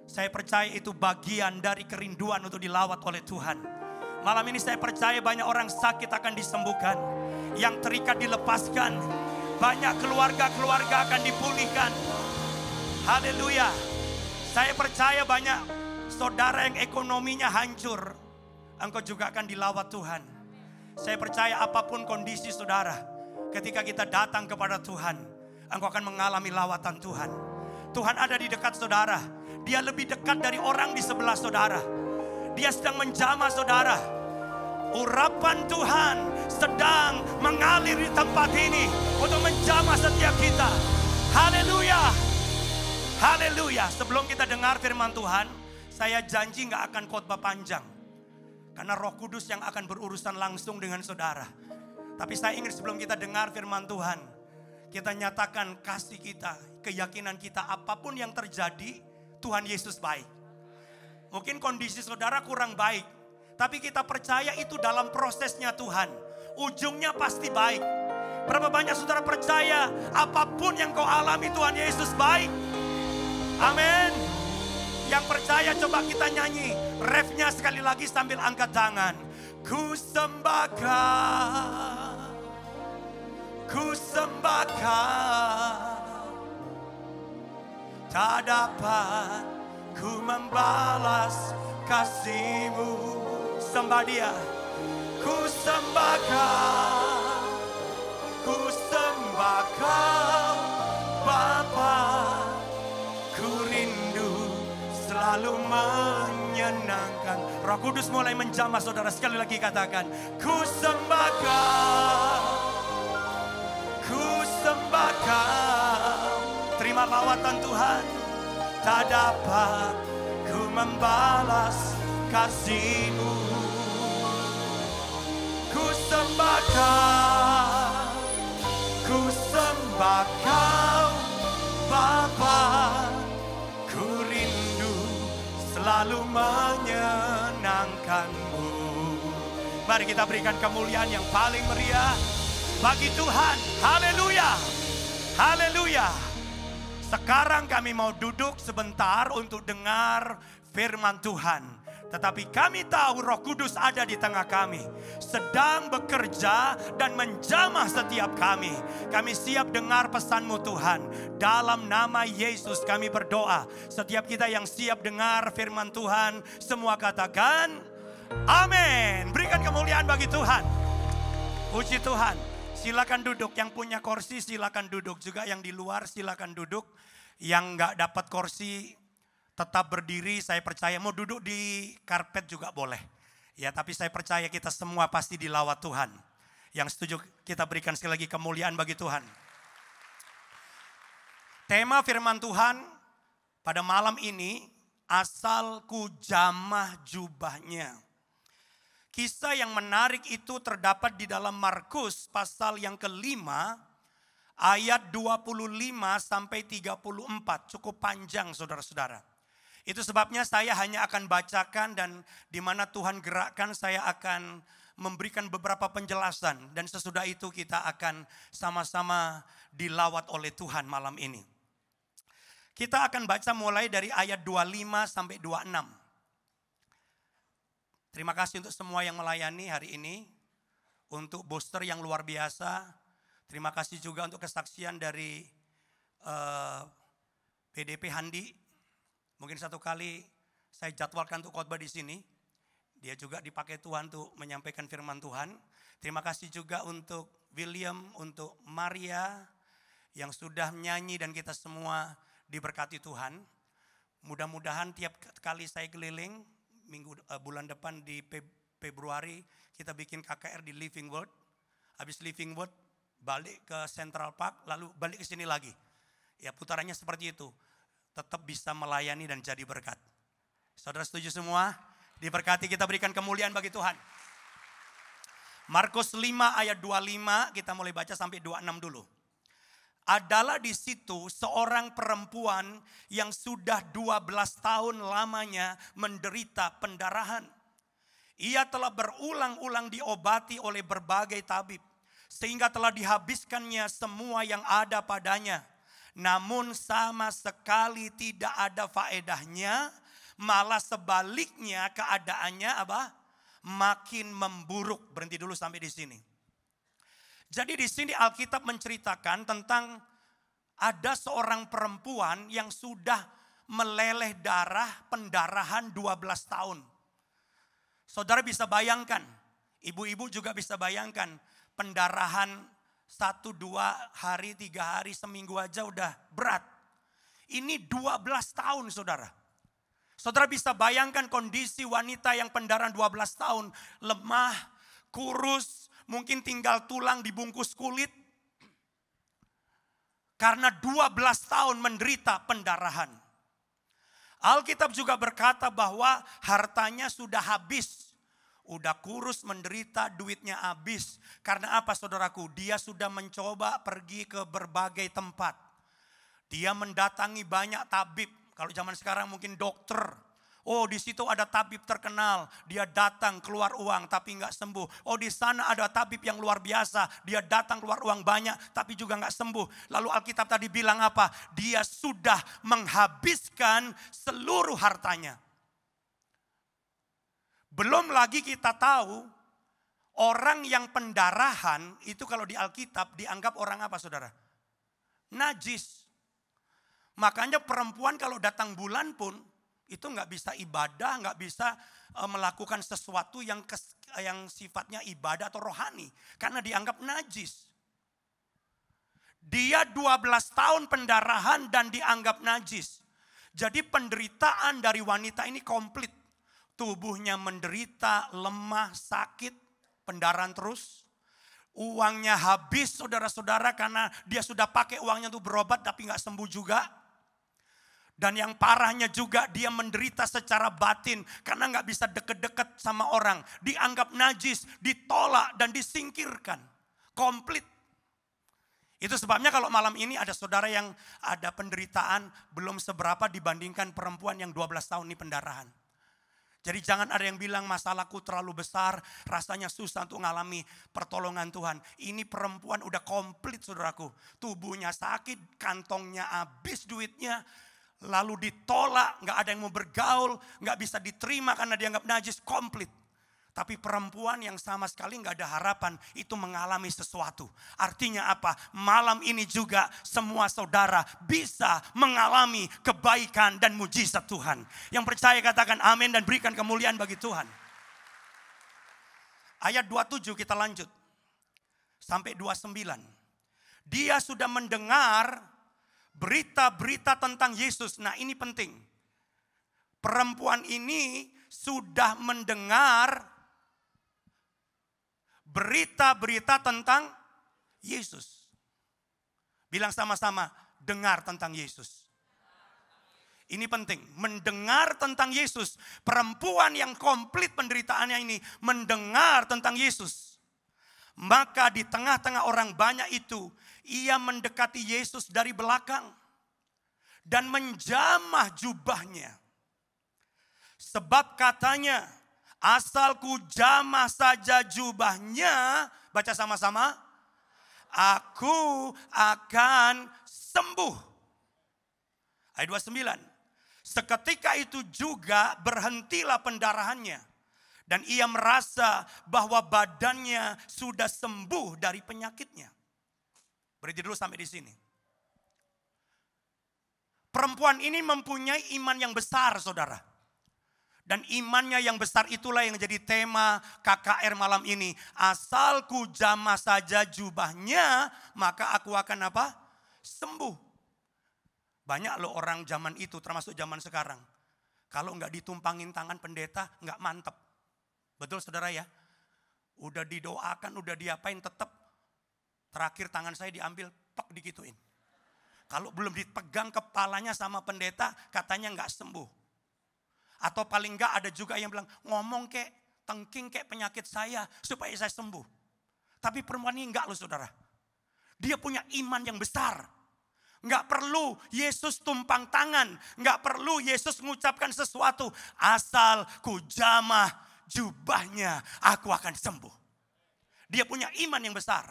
Saya percaya itu bagian dari kerinduan untuk dilawat oleh Tuhan. Malam ini saya percaya banyak orang sakit akan disembuhkan. Yang terikat dilepaskan. Banyak keluarga-keluarga akan dipulihkan. Haleluya. Saya percaya banyak saudara yang ekonominya hancur, engkau juga akan dilawat Tuhan. Saya percaya apapun kondisi saudara, ketika kita datang kepada Tuhan, engkau akan mengalami lawatan Tuhan. Tuhan ada di dekat saudara. Dia lebih dekat dari orang di sebelah saudara. Dia sedang menjamah saudara. Urapan Tuhan sedang mengalir di tempat ini untuk menjamah setiap kita. Haleluya. Haleluya. Sebelum kita dengar firman Tuhan, saya janji gak akan khotbah panjang. Karena Roh Kudus yang akan berurusan langsung dengan saudara. Tapi saya ingin sebelum kita dengar firman Tuhan, kita nyatakan kasih kita, keyakinan kita, apapun yang terjadi, Tuhan Yesus baik. Mungkin kondisi saudara kurang baik, tapi kita percaya itu dalam prosesnya Tuhan. Ujungnya pasti baik. Berapa banyak saudara percaya apapun yang kau alami Tuhan Yesus baik? Amin. Yang percaya coba kita nyanyi refnya sekali lagi sambil angkat tangan. Ku sembahkan, ku sembahkan, tak dapat ku membalas kasih-Mu. Sembah Dia. Ku sembahkan, ku sembahkan Bapa. Ku rindu selalu menyenangkan. Roh Kudus mulai menjamah saudara. Sekali lagi katakan, ku sembahkan, ku sembahkan. Terima lawatan Tuhan. Tak dapat ku membalas kasih-Mu. Ku sembahkan, ku sembahkan Bapa. Ku rindu selalu menyenangkan-Mu. Mari kita berikan kemuliaan yang paling meriah bagi Tuhan. Haleluya. Haleluya. Sekarang kami mau duduk sebentar untuk dengar firman Tuhan. Tetapi kami tahu Roh Kudus ada di tengah kami, sedang bekerja dan menjamah setiap kami. Kami siap dengar pesan-Mu Tuhan. Dalam nama Yesus kami berdoa. Setiap kita yang siap dengar firman Tuhan, semua katakan amin. Berikan kemuliaan bagi Tuhan. Puji Tuhan. Silakan duduk. Yang punya kursi silakan duduk. Juga yang di luar silakan duduk. Yang gak dapat kursi tetap berdiri. Saya percaya mau duduk di karpet juga boleh. Ya, tapi saya percaya kita semua pasti dilawat Tuhan. Yang setuju kita berikan sekali lagi kemuliaan bagi Tuhan. Tema firman Tuhan pada malam ini, asal ku jamah jubahnya. Kisah yang menarik itu terdapat di dalam Markus pasal yang ke-5 ayat 25 sampai 34. Cukup panjang saudara-saudara. Itu sebabnya saya hanya akan bacakan dan di mana Tuhan gerakkan saya akan memberikan beberapa penjelasan. Dan sesudah itu kita akan sama-sama dilawat oleh Tuhan malam ini. Kita akan baca mulai dari ayat 25 sampai 26. Terima kasih untuk semua yang melayani hari ini. Untuk booster yang luar biasa. Terima kasih juga untuk kesaksian dari PDP Handi. Mungkin satu kali saya jadwalkan untuk khotbah di sini. Dia juga dipakai Tuhan untuk menyampaikan firman Tuhan. Terima kasih juga untuk William, untuk Maria yang sudah menyanyi dan kita semua diberkati Tuhan. Mudah-mudahan tiap kali saya keliling bulan depan di Februari kita bikin KKR di Living Word. Habis Living Word balik ke Central Park, lalu balik ke sini lagi. Ya putarannya seperti itu. Tetap bisa melayani dan jadi berkat. Saudara setuju semua? Diberkati, kita berikan kemuliaan bagi Tuhan. Markus 5 ayat 25 kita mulai baca sampai 26 dulu. Adalah di situ seorang perempuan yang sudah 12 tahun lamanya menderita pendarahan. Ia telah berulang-ulang diobati oleh berbagai tabib, sehingga telah dihabiskannya semua yang ada padanya. Namun sama sekali tidak ada faedahnya, malah sebaliknya keadaannya apa? Makin memburuk. Berhenti dulu sampai di sini. Jadi di sini Alkitab menceritakan tentang ada seorang perempuan yang sudah meleleh darah pendarahan 12 tahun. Saudara bisa bayangkan, ibu-ibu juga bisa bayangkan pendarahan 1, 2 hari, 3 hari, seminggu aja udah berat. Ini 12 tahun saudara. Saudara bisa bayangkan kondisi wanita yang pendarahan 12 tahun, lemah, kurus, mungkin tinggal tulang dibungkus kulit. Karena 12 tahun menderita pendarahan. Alkitab juga berkata bahwa hartanya sudah habis. Udah kurus, menderita, duitnya habis. Karena apa saudaraku? Dia sudah mencoba pergi ke berbagai tempat. Dia mendatangi banyak tabib. Kalau zaman sekarang mungkin dokter. Oh di situ ada tabib terkenal, dia datang keluar uang tapi nggak sembuh. Oh di sana ada tabib yang luar biasa, dia datang keluar uang banyak tapi juga nggak sembuh. Lalu Alkitab tadi bilang apa? Dia sudah menghabiskan seluruh hartanya. Belum lagi kita tahu orang yang pendarahan itu kalau di Alkitab dianggap orang apa saudara? Najis. Makanya perempuan kalau datang bulan pun itu nggak bisa ibadah, nggak bisa melakukan sesuatu yang sifatnya ibadah atau rohani. Karena dianggap najis. Dia 12 tahun pendarahan dan dianggap najis. Jadi penderitaan dari wanita ini komplit. Tubuhnya menderita, lemah, sakit, pendarahan terus. Uangnya habis saudara-saudara karena dia sudah pakai uangnya untuk berobat tapi nggak sembuh juga. Dan yang parahnya juga dia menderita secara batin karena nggak bisa deket-deket sama orang. Dianggap najis, ditolak dan disingkirkan. Komplit. Itu sebabnya kalau malam ini ada saudara yang ada penderitaan belum seberapa dibandingkan perempuan yang 12 tahun ini pendarahan. Jadi jangan ada yang bilang masalahku terlalu besar, rasanya susah untuk mengalami pertolongan Tuhan. Ini perempuan udah komplit saudaraku. Tubuhnya sakit, kantongnya habis duitnya. Lalu ditolak, gak ada yang mau bergaul, gak bisa diterima karena dianggap najis, komplit. Tapi perempuan yang sama sekali gak ada harapan, itu mengalami sesuatu. Artinya apa? Malam ini juga semua saudara bisa mengalami kebaikan dan mujizat Tuhan. Yang percaya katakan amin dan berikan kemuliaan bagi Tuhan. Ayat 27 kita lanjut. Sampai 29. Dia sudah mendengar berita-berita tentang Yesus. Nah ini penting. Perempuan ini sudah mendengar berita-berita tentang Yesus. Bilang sama-sama, dengar tentang Yesus. Ini penting, mendengar tentang Yesus. Perempuan yang komplit penderitaannya ini mendengar tentang Yesus. Maka di tengah-tengah orang banyak itu, ia mendekati Yesus dari belakang dan menjamah jubahnya. Sebab katanya, asal ku jamah saja jubahnya, baca sama-sama, aku akan sembuh. Ayat 29. Seketika itu juga berhentilah pendarahannya. Dan ia merasa bahwa badannya sudah sembuh dari penyakitnya. Berhenti dulu sampai di sini. Perempuan ini mempunyai iman yang besar saudara. Dan imannya yang besar itulah yang jadi tema KKR malam ini. Asal ku jamah saja jubahnya, maka aku akan apa? Sembuh. Banyak loh orang zaman itu termasuk zaman sekarang. Kalau nggak ditumpangin tangan pendeta nggak mantep. Betul saudara ya? Udah didoakan, udah diapain, tetap terakhir tangan saya diambil, tek digituin. Kalau belum dipegang kepalanya sama pendeta, katanya nggak sembuh. Atau paling nggak ada juga yang bilang, ngomong kek, tengking kek penyakit saya, supaya saya sembuh. Tapi perempuan ini enggak loh saudara. Dia punya iman yang besar. Enggak perlu Yesus tumpang tangan. Enggak perlu Yesus mengucapkan sesuatu. Asal ku jamah jubahnya, aku akan sembuh. Dia punya iman yang besar.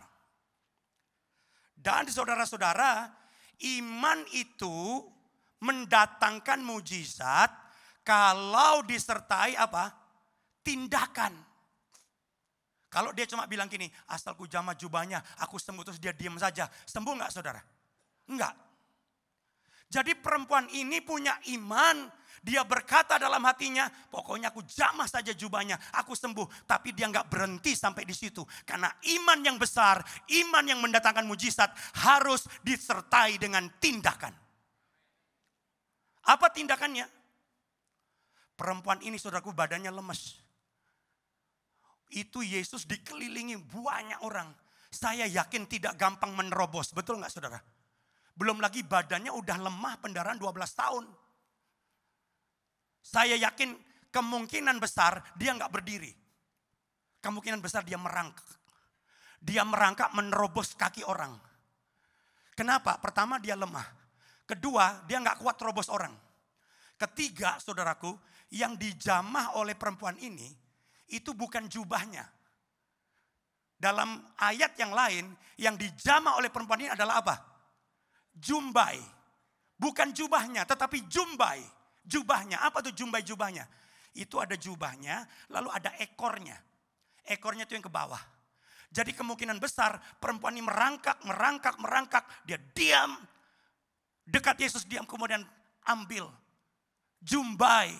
Dan saudara-saudara, iman itu mendatangkan mujizat kalau disertai apa? Tindakan. Kalau dia cuma bilang gini, asal ku jamah jubahnya, aku sembuh, terus dia diam saja. Sembuh enggak saudara? Enggak. Jadi perempuan ini punya iman. Dia berkata dalam hatinya, pokoknya aku jamah saja jubahnya, aku sembuh. Tapi dia enggak berhenti sampai di situ. Karena iman yang besar, iman yang mendatangkan mujizat harus disertai dengan tindakan. Apa tindakannya? Perempuan ini saudaraku badannya lemes. Itu Yesus dikelilingi banyak orang. Saya yakin tidak gampang menerobos. Betul enggak saudara? Belum lagi badannya udah lemah pendarahan 12 tahun. Saya yakin kemungkinan besar dia enggak berdiri. Kemungkinan besar dia merangkak. Dia merangkak menerobos kaki orang. Kenapa? Pertama dia lemah. Kedua dia enggak kuat terobos orang. Ketiga saudaraku, yang dijamah oleh perempuan ini itu bukan jubahnya. Dalam ayat yang lain, yang dijamah oleh perempuan ini adalah apa? Jumbai. Bukan jubahnya, tetapi jumbai. Jubahnya, apa tuh jumbai jubahnya? Itu ada jubahnya, lalu ada ekornya. Ekornya itu yang ke bawah. Jadi kemungkinan besar perempuan ini merangkak. Dia diam. Dekat Yesus diam, kemudian ambil jumbai.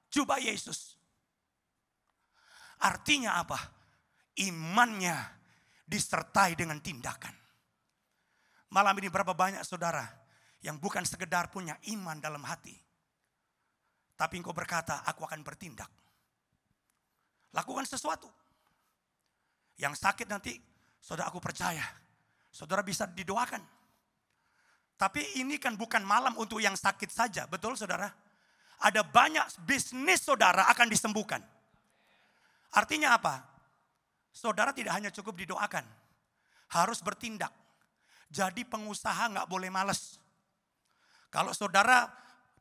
Jubah Yesus. Artinya apa? Imannya disertai dengan tindakan. Malam ini berapa banyak saudara yang bukan sekedar punya iman dalam hati. Tapi engkau berkata, aku akan bertindak. Lakukan sesuatu. Yang sakit nanti, saudara aku percaya. Saudara bisa didoakan. Tapi ini kan bukan malam untuk yang sakit saja, betul saudara? Ada banyak bisnis saudara akan disembuhkan. Artinya apa? Saudara tidak hanya cukup didoakan. Harus bertindak. Jadi pengusaha gak boleh males. Kalau saudara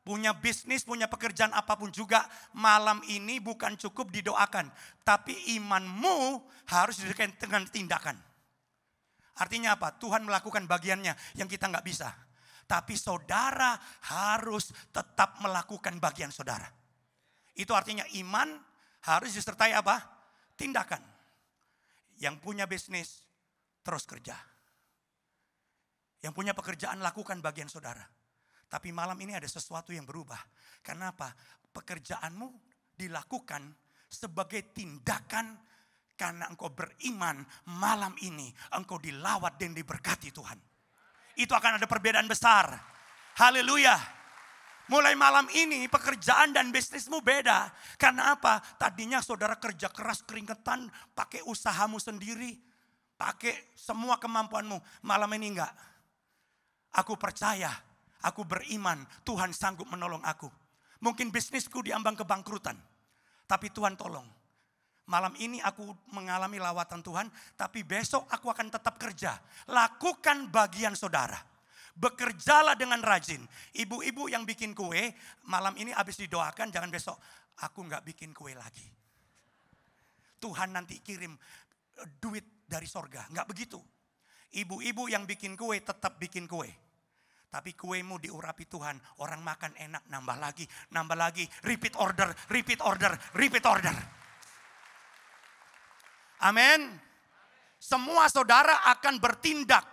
punya bisnis, punya pekerjaan apapun juga, malam ini bukan cukup didoakan. Tapi imanmu harus didekatkan dengan tindakan. Artinya apa? Tuhan melakukan bagiannya yang kita gak bisa. Tapi saudara harus tetap melakukan bagian saudara. Itu artinya iman harus disertai apa? Tindakan. Yang punya bisnis, terus kerja. Yang punya pekerjaan, lakukan bagian saudara. Tapi malam ini ada sesuatu yang berubah. Kenapa? Pekerjaanmu dilakukan sebagai tindakan karena engkau beriman malam ini engkau dilawat dan diberkati Tuhan. Itu akan ada perbedaan besar. Haleluya. Mulai malam ini pekerjaan dan bisnismu beda. Karena apa? Tadinya saudara kerja keras keringetan, pakai usahamu sendiri, pakai semua kemampuanmu. Malam ini enggak. Aku percaya, aku beriman, Tuhan sanggup menolong aku. Mungkin bisnisku diambang kebangkrutan, tapi Tuhan tolong. Malam ini aku mengalami lawatan Tuhan, tapi besok aku akan tetap kerja. Lakukan bagian saudara. Bekerjalah dengan rajin. Ibu-ibu yang bikin kue, malam ini habis didoakan, jangan besok, aku nggak bikin kue lagi. Tuhan nanti kirim duit dari sorga, nggak begitu. Ibu-ibu yang bikin kue tetap bikin kue. Tapi kuemu diurapi Tuhan, orang makan enak, nambah lagi, repeat order. Amin. Semua saudara akan bertindak.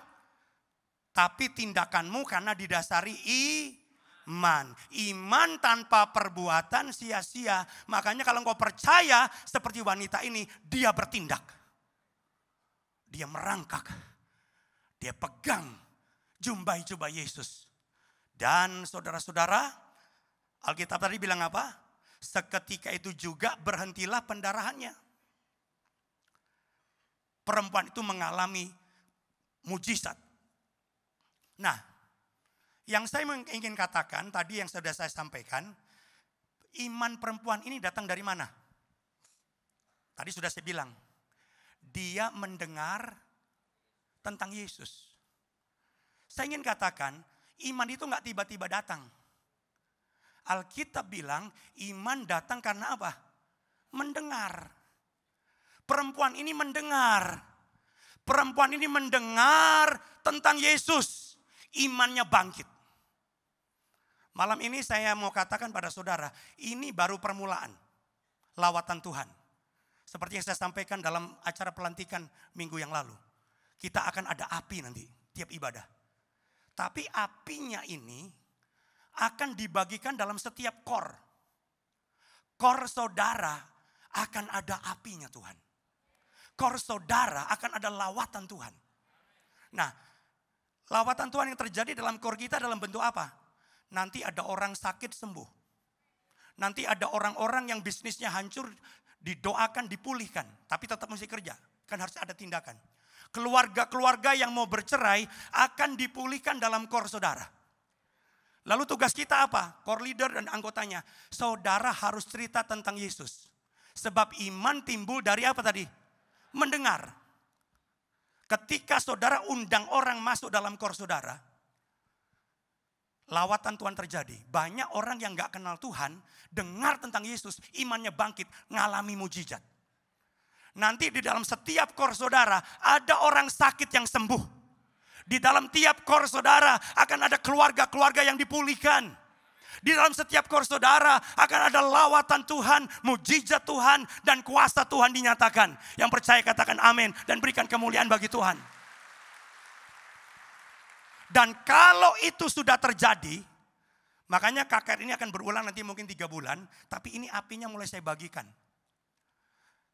Tapi tindakanmu karena didasari iman. Iman tanpa perbuatan sia-sia. Makanya kalau engkau percaya seperti wanita ini, dia bertindak. Dia merangkak. Dia pegang jumbai Yesus. Dan saudara-saudara, Alkitab tadi bilang apa? Seketika itu juga berhentilah pendarahannya. perempuan itu mengalami mujizat. Nah, yang saya ingin katakan tadi yang sudah saya sampaikan, iman perempuan ini datang dari mana? Tadi sudah saya bilang, dia mendengar tentang Yesus. Saya ingin katakan, iman itu nggak tiba-tiba datang. Alkitab bilang iman datang karena apa? Mendengar. Perempuan ini mendengar. Perempuan ini mendengar tentang Yesus. Imannya bangkit. Malam ini saya mau katakan pada saudara, ini baru permulaan lawatan Tuhan. Seperti yang saya sampaikan dalam acara pelantikan minggu yang lalu. Kita akan ada api nanti tiap ibadah. Tapi apinya ini akan dibagikan dalam setiap kor. Kor saudara akan ada apinya Tuhan. Kor saudara akan ada lawatan Tuhan. Nah, lawatan Tuhan yang terjadi dalam kor kita dalam bentuk apa? Nanti ada orang sakit sembuh. Nanti ada orang-orang yang bisnisnya hancur didoakan dipulihkan. Tapi tetap mesti kerja. Kan harus ada tindakan. Keluarga-keluarga yang mau bercerai akan dipulihkan dalam kor saudara. Lalu tugas kita apa? Core leader dan anggotanya. Saudara harus cerita tentang Yesus. Sebab iman timbul dari apa tadi? Mendengar. Ketika saudara undang orang masuk dalam core saudara, lawatan Tuhan terjadi. Banyak orang yang gak kenal Tuhan, dengar tentang Yesus, imannya bangkit, ngalami mujizat. Nanti di dalam setiap core saudara, ada orang sakit yang sembuh. Di dalam tiap kor saudara akan ada keluarga-keluarga yang dipulihkan. Di dalam setiap kor saudara akan ada lawatan Tuhan, mujizat Tuhan, dan kuasa Tuhan dinyatakan. Yang percaya katakan amin dan berikan kemuliaan bagi Tuhan. Dan kalau itu sudah terjadi, makanya KKR ini akan berulang nanti mungkin 3 bulan. Tapi ini apinya mulai saya bagikan.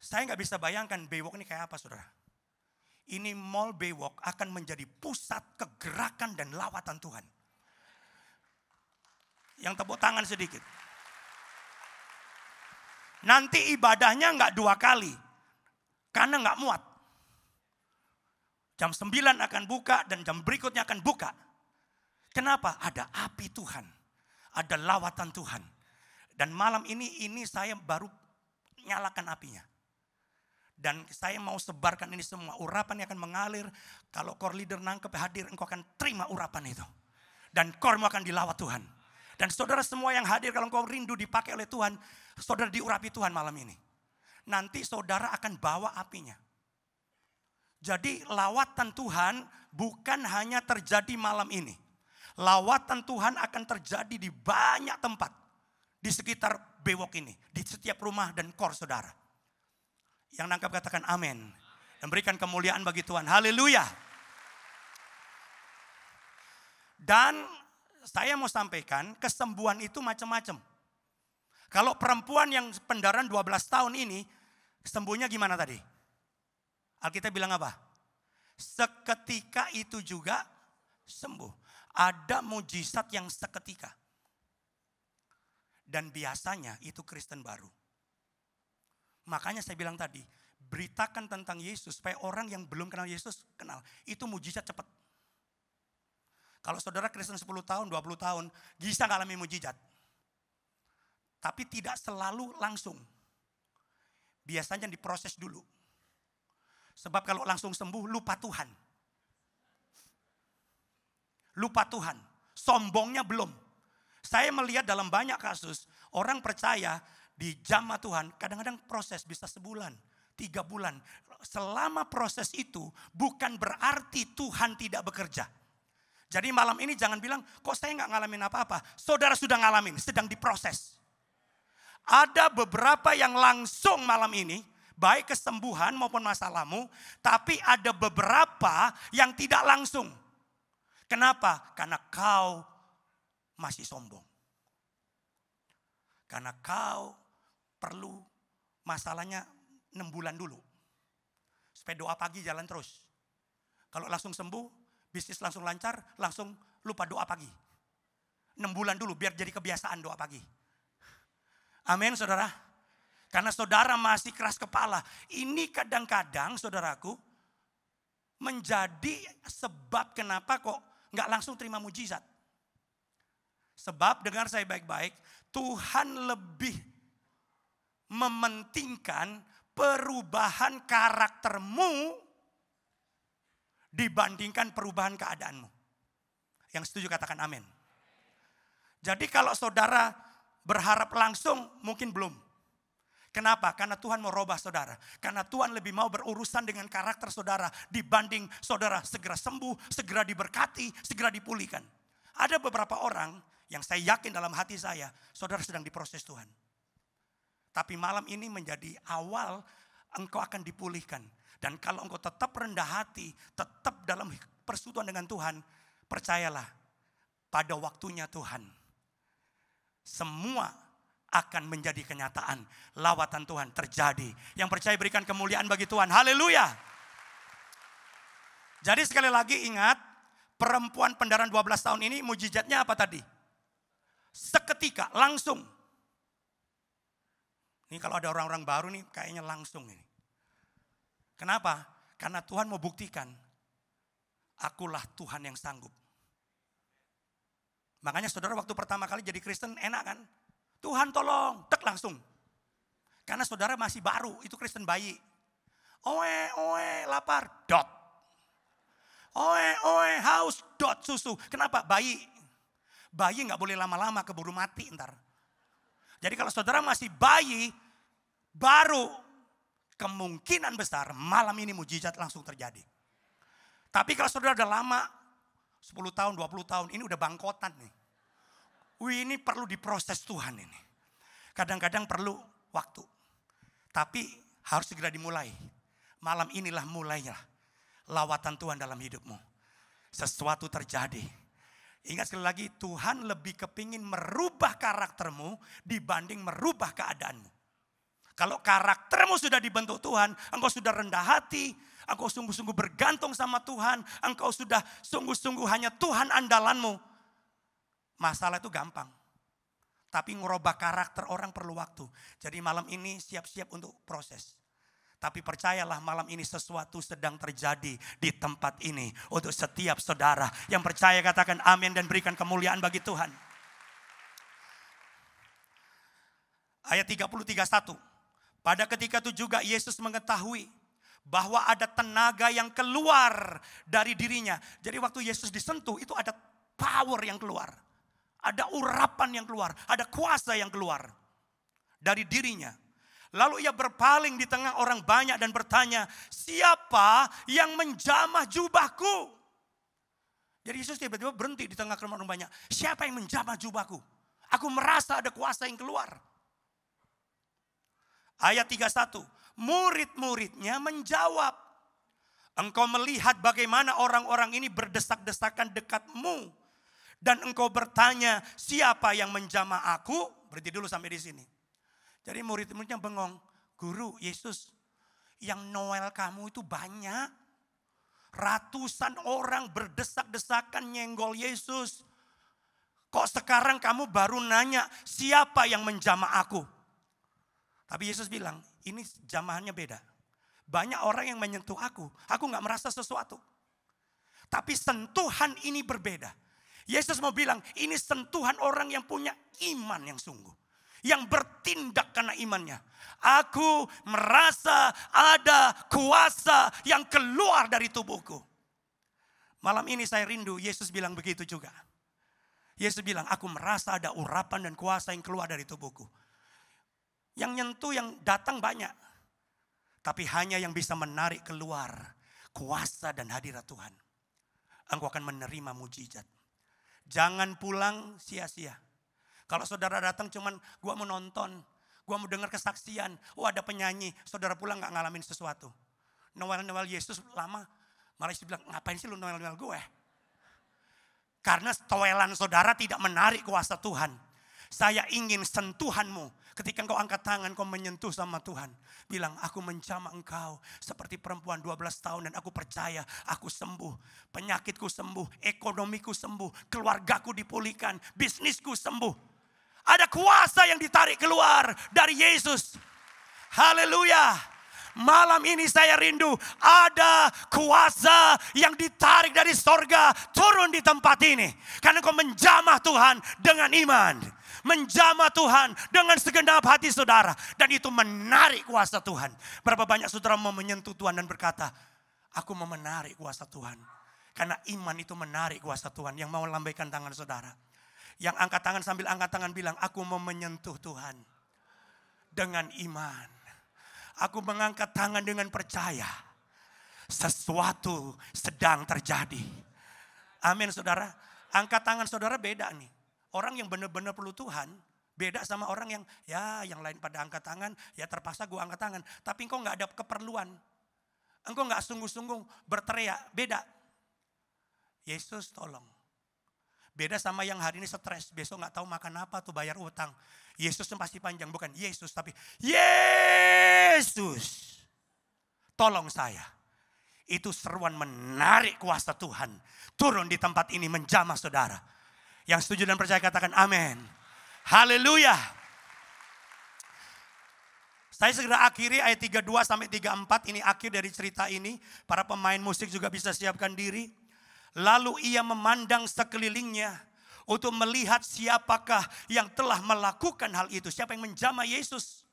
Saya gak bisa bayangkan Bewok ini kayak apa saudara. Ini Mall Bewok akan menjadi pusat kegerakan dan lawatan Tuhan. Yang tepuk tangan sedikit. Nanti ibadahnya enggak 2 kali. Karena enggak muat. Jam 9 akan buka dan jam berikutnya akan buka. Kenapa? Ada api Tuhan. Ada lawatan Tuhan. Dan malam ini saya baru nyalakan apinya. Dan saya mau sebarkan ini semua. Urapan yang akan mengalir. Kalau core leader nangkep hadir, engkau akan terima urapan itu. Dan core akan dilawat Tuhan. Dan saudara semua yang hadir, kalau engkau rindu dipakai oleh Tuhan, saudara diurapi Tuhan malam ini. Nanti saudara akan bawa apinya. Jadi lawatan Tuhan bukan hanya terjadi malam ini. Lawatan Tuhan akan terjadi di banyak tempat. Di sekitar Bewok ini. Di setiap rumah dan core saudara. Yang nangkap katakan amin. Dan berikan kemuliaan bagi Tuhan. Haleluya. Dan saya mau sampaikan kesembuhan itu macam-macam. Kalau perempuan yang pendarahan 12 tahun ini, sembuhnya gimana tadi? Alkitab bilang apa? Seketika itu juga sembuh. Ada mujizat yang seketika. Dan biasanya itu Kristen baru. Makanya saya bilang tadi, beritakan tentang Yesus supaya orang yang belum kenal Yesus kenal. Itu mujizat cepat. Kalau saudara Kristen 10 tahun, 20 tahun, bisa ngalami mujizat. Tapi tidak selalu langsung. Biasanya diproses dulu. Sebab kalau langsung sembuh, lupa Tuhan. Lupa Tuhan. Sombongnya belum. Saya melihat dalam banyak kasus, orang percaya, di jamaah Tuhan kadang-kadang proses bisa sebulan, 3 bulan. Selama proses itu bukan berarti Tuhan tidak bekerja. Jadi malam ini jangan bilang, kok saya nggak ngalamin apa-apa. Saudara sudah ngalamin, sedang diproses. Ada beberapa yang langsung malam ini, baik kesembuhan maupun masalahmu. Tapi ada beberapa yang tidak langsung. Kenapa? Karena kau masih sombong. Karena kau perlu masalahnya 6 bulan dulu. Supaya doa pagi jalan terus. Kalau langsung sembuh, bisnis langsung lancar, langsung lupa doa pagi. 6 bulan dulu biar jadi kebiasaan doa pagi. Amin saudara. Karena saudara masih keras kepala. Ini kadang-kadang saudaraku, menjadi sebab kenapa kok nggak langsung terima mujizat. Sebab dengar saya baik-baik, Tuhan lebih mementingkan perubahan karaktermu dibandingkan perubahan keadaanmu. Yang setuju katakan amin. Jadi kalau saudara berharap langsung mungkin belum. Kenapa? Karena Tuhan mau rubah saudara. Karena Tuhan lebih mau berurusan dengan karakter saudara dibanding saudara segera sembuh, segera diberkati, segera dipulihkan. Ada beberapa orang yang saya yakin dalam hati saya, saudara sedang diproses Tuhan. Tapi malam ini menjadi awal engkau akan dipulihkan. Dan kalau engkau tetap rendah hati, tetap dalam persekutuan dengan Tuhan, percayalah pada waktunya Tuhan, semua akan menjadi kenyataan. Lawatan Tuhan terjadi. Yang percaya berikan kemuliaan bagi Tuhan. Haleluya. Jadi sekali lagi ingat, perempuan pendaraan 12 tahun ini mujizatnya apa tadi? Seketika, langsung. Ini kalau ada orang-orang baru nih kayaknya langsung ini. Kenapa? Karena Tuhan mau buktikan, akulah Tuhan yang sanggup. Makanya saudara waktu pertama kali jadi Kristen enak kan? Tuhan tolong, tek langsung. Karena saudara masih baru, itu Kristen bayi. Oe, lapar, dot. Oe, haus, dot, susu. Kenapa? Bayi. Bayi gak boleh lama-lama keburu mati ntar. Jadi kalau saudara masih bayi, baru kemungkinan besar malam ini mujizat langsung terjadi. Tapi kalau saudara udah lama, 10 tahun, 20 tahun, ini udah bangkotan nih. Ini perlu diproses Tuhan ini. Kadang-kadang perlu waktu. Tapi harus segera dimulai. Malam inilah mulainya lawatan Tuhan dalam hidupmu. Sesuatu terjadi. Ingat sekali lagi, Tuhan lebih kepingin merubah karaktermu dibanding merubah keadaanmu. Kalau karaktermu sudah dibentuk Tuhan, engkau sudah rendah hati, engkau sungguh-sungguh bergantung sama Tuhan, engkau sudah sungguh-sungguh hanya Tuhan andalanmu. Masalah itu gampang. Tapi ngerubah karakter orang perlu waktu. Jadi malam ini siap-siap untuk proses. Tapi percayalah malam ini sesuatu sedang terjadi di tempat ini. Untuk setiap saudara yang percaya katakan amin dan berikan kemuliaan bagi Tuhan. Ayat 30-31. Pada ketika itu juga Yesus mengetahui bahwa ada tenaga yang keluar dari dirinya. Jadi waktu Yesus disentuh itu ada power yang keluar. Ada urapan yang keluar, ada kuasa yang keluar dari dirinya. Lalu ia berpaling di tengah orang banyak dan bertanya, siapa yang menjamah jubahku? Jadi Yesus tiba-tiba berhenti di tengah orang banyak. Siapa yang menjamah jubahku? Aku merasa ada kuasa yang keluar. Ayat 31, murid-muridnya menjawab, engkau melihat bagaimana orang-orang ini berdesak-desakan dekatmu. Dan engkau bertanya, siapa yang menjamah aku? Berhenti dulu sampai di sini. Jadi murid-muridnya bengong. Guru, Yesus, yang Noel kamu itu banyak. Ratusan orang berdesak-desakan nyenggol Yesus. Kok sekarang kamu baru nanya, siapa yang menjamah aku? Tapi Yesus bilang, ini jamahannya beda. Banyak orang yang menyentuh aku gak merasa sesuatu. Tapi sentuhan ini berbeda. Yesus mau bilang, ini sentuhan orang yang punya iman yang sungguh. Yang bertindak karena imannya. Aku merasa ada kuasa yang keluar dari tubuhku. Malam ini saya rindu, Yesus bilang begitu juga. Yesus bilang, aku merasa ada urapan dan kuasa yang keluar dari tubuhku. Yang nyentuh, yang datang banyak. Tapi hanya yang bisa menarik keluar kuasa dan hadirat Tuhan. Engkau akan menerima mujizat. Jangan pulang sia-sia. Kalau saudara datang cuman gua mau nonton, gua mau dengar kesaksian, ada penyanyi, saudara pulang gak ngalamin sesuatu. Noel Yesus lama, malah Yesus bilang, ngapain sih lu Noel gue? Karena toelan saudara tidak menarik kuasa Tuhan. Saya ingin sentuhanmu. Ketika engkau angkat tangan, kau menyentuh sama Tuhan. Bilang, aku menjamah engkau seperti perempuan 12 tahun dan aku percaya aku sembuh. Penyakitku sembuh, ekonomiku sembuh, keluargaku dipulihkan, bisnisku sembuh. Ada kuasa yang ditarik keluar dari Yesus. Haleluya. Malam ini saya rindu ada kuasa yang ditarik dari sorga turun di tempat ini. Karena engkau menjamah Tuhan dengan iman. Menjamah Tuhan dengan segenap hati saudara. Dan itu menarik kuasa Tuhan. Berapa banyak saudara mau menyentuh Tuhan dan berkata, aku mau menarik kuasa Tuhan. Karena iman itu menarik kuasa Tuhan. Yang mau lambaikan tangan saudara. Yang angkat tangan sambil angkat tangan bilang, aku mau menyentuh Tuhan dengan iman. Aku mengangkat tangan dengan percaya. Sesuatu sedang terjadi. Amin saudara. Angkat tangan saudara beda nih. Orang yang benar-benar perlu Tuhan, beda sama orang yang lain pada angkat tangan, ya terpaksa gue angkat tangan. Tapi engkau gak ada keperluan. Engkau gak sungguh-sungguh berteriak, beda. Yesus tolong. Beda sama yang hari ini stres, besok gak tahu makan apa tuh bayar utang. Yesus yang pasti panjang, bukan Yesus tapi Yesus. Tolong saya. Itu seruan menarik kuasa Tuhan. Turun di tempat ini menjamah saudara. Yang setuju dan percaya katakan amin. Haleluya. Saya segera akhiri ayat 32 sampai 34. Ini akhir dari cerita ini. Para pemain musik juga bisa siapkan diri. Lalu ia memandang sekelilingnya untuk melihat siapakah yang telah melakukan hal itu. Siapa yang menjamah Yesus.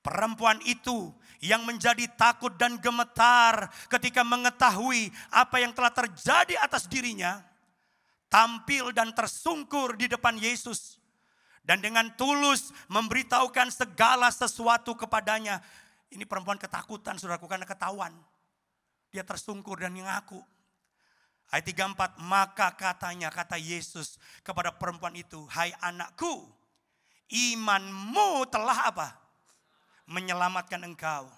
Perempuan itu yang menjadi takut dan gemetar ketika mengetahui apa yang telah terjadi atas dirinya. Tampil dan tersungkur di depan Yesus. Dan dengan tulus memberitahukan segala sesuatu kepadanya. Ini perempuan ketakutan saudaraku karena ketahuan. Dia tersungkur dan mengaku. Ayat 34, maka kata Yesus kepada perempuan itu, hai anakku, imanmu telah apa? Menyelamatkan engkau.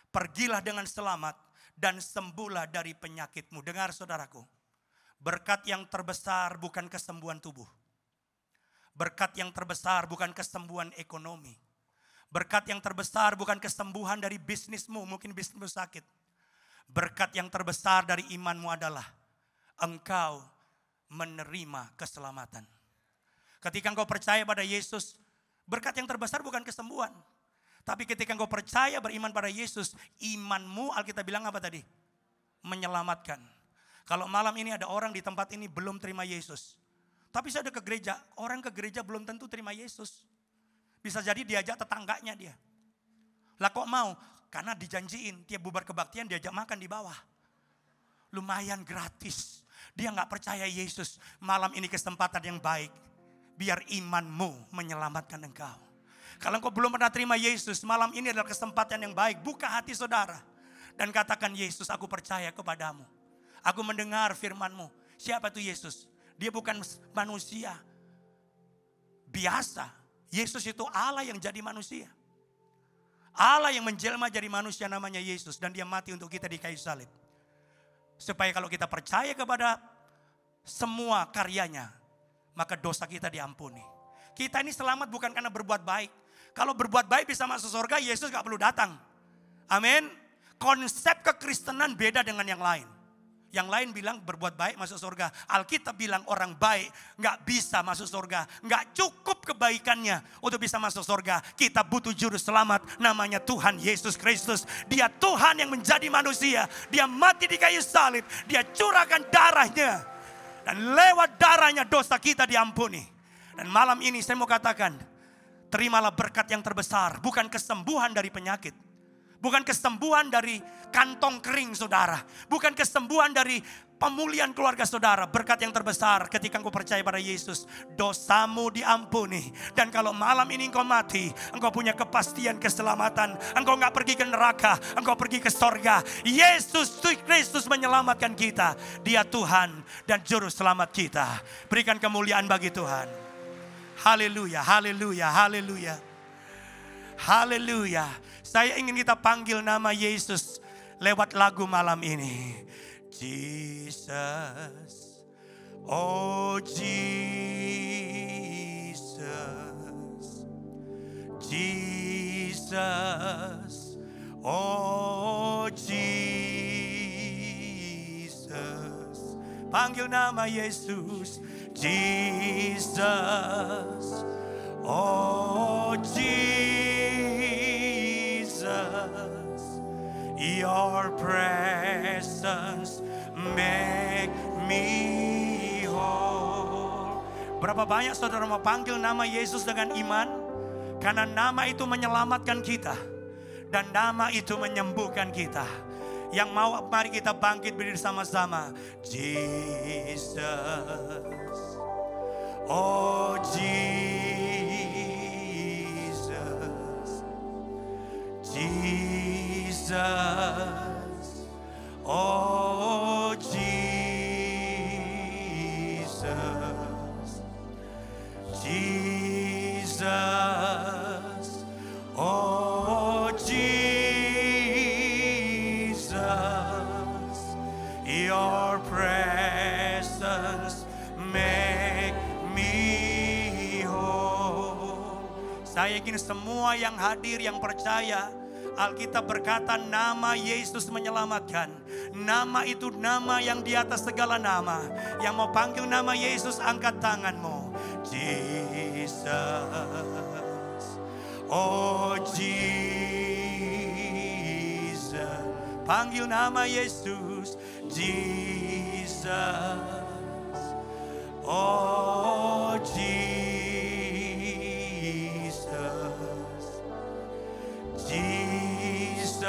Pergilah dengan selamat dan sembuhlah dari penyakitmu. Dengar saudaraku, berkat yang terbesar bukan kesembuhan tubuh. Berkat yang terbesar bukan kesembuhan ekonomi. Berkat yang terbesar bukan kesembuhan dari bisnismu, mungkin bisnismu sakit. Berkat yang terbesar dari imanmu adalah engkau menerima keselamatan. Ketika engkau percaya pada Yesus, berkat yang terbesar bukan kesembuhan. Tapi ketika engkau percaya beriman pada Yesus, imanmu Alkitab bilang apa tadi? Menyelamatkan. Kalau malam ini ada orang di tempat ini belum terima Yesus. Tapi saya ada ke gereja, orang ke gereja belum tentu terima Yesus. Bisa jadi diajak tetangganya dia. Lah kok mau? Karena dijanjiin tiap bubar kebaktian diajak makan di bawah. Lumayan gratis. Dia gak percaya Yesus. Malam ini kesempatan yang baik. Biar imanmu menyelamatkan engkau. Kalau engkau belum pernah terima Yesus, malam ini adalah kesempatan yang baik. Buka hati saudara. Dan katakan, Yesus, aku percaya kepadamu. Aku mendengar firman-Mu. Siapa itu Yesus? Dia bukan manusia biasa. Yesus itu Allah yang jadi manusia. Allah yang menjelma jadi manusia namanya Yesus. Dan dia mati untuk kita di kayu salib. Supaya kalau kita percaya kepada semua karyanya, maka dosa kita diampuni. Kita ini selamat bukan karena berbuat baik. Kalau berbuat baik bisa masuk surga, Yesus gak perlu datang. Amin. Konsep kekristenan beda dengan yang lain. Yang lain bilang berbuat baik masuk surga. Alkitab bilang orang baik gak bisa masuk surga. Gak cukup kebaikannya untuk bisa masuk surga. Kita butuh juru selamat namanya Tuhan Yesus Kristus. Dia Tuhan yang menjadi manusia. Dia mati di kayu salib. Dia curahkan darahnya. Dan lewat darahnya dosa kita diampuni. Dan malam ini saya mau katakan, terimalah berkat yang terbesar. Bukan kesembuhan dari penyakit. Bukan kesembuhan dari kantong kering saudara. Bukan kesembuhan dari pemulihan keluarga saudara. Berkat yang terbesar ketika engkau percaya pada Yesus. Dosamu diampuni. Dan kalau malam ini engkau mati, engkau punya kepastian keselamatan. Engkau gak pergi ke neraka, engkau pergi ke sorga. Yesus Kristus menyelamatkan kita. Dia Tuhan dan juru selamat kita. Berikan kemuliaan bagi Tuhan. Haleluya, haleluya, haleluya. Haleluya. Saya ingin kita panggil nama Yesus lewat lagu malam ini. Jesus, oh Jesus, Jesus, oh Jesus. Panggil nama Yesus, Jesus, oh Jesus. Your presence make me whole. Berapa banyak saudara mau panggil nama Yesus dengan iman? Karena nama itu menyelamatkan kita. Dan nama itu menyembuhkan kita. Yang mau, mari kita bangkit berdiri sama-sama. Jesus, oh Jesus, Jesus, oh Jesus, Jesus, oh Jesus, your presence make me whole. Saya ingin semua yang hadir, yang percaya, Alkitab berkata nama Yesus menyelamatkan. Nama itu nama yang di atas segala nama. Yang mau panggil nama Yesus, angkat tanganmu. Jesus, oh Jesus. Panggil nama Yesus. Jesus, oh Jesus. Jesus,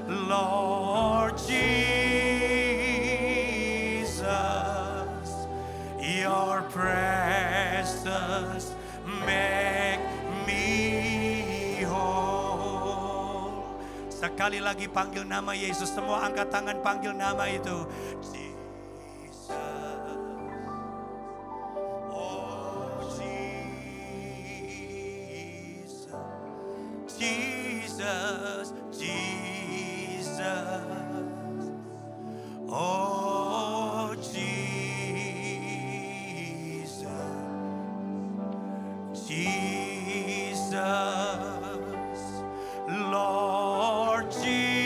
Lord Jesus, your presence make me whole. Sekali lagi panggil nama Yesus, semua angkat tangan panggil nama itu. Jesus, oh Jesus. Jesus, Jesus, oh Jesus, Jesus, Lord Jesus,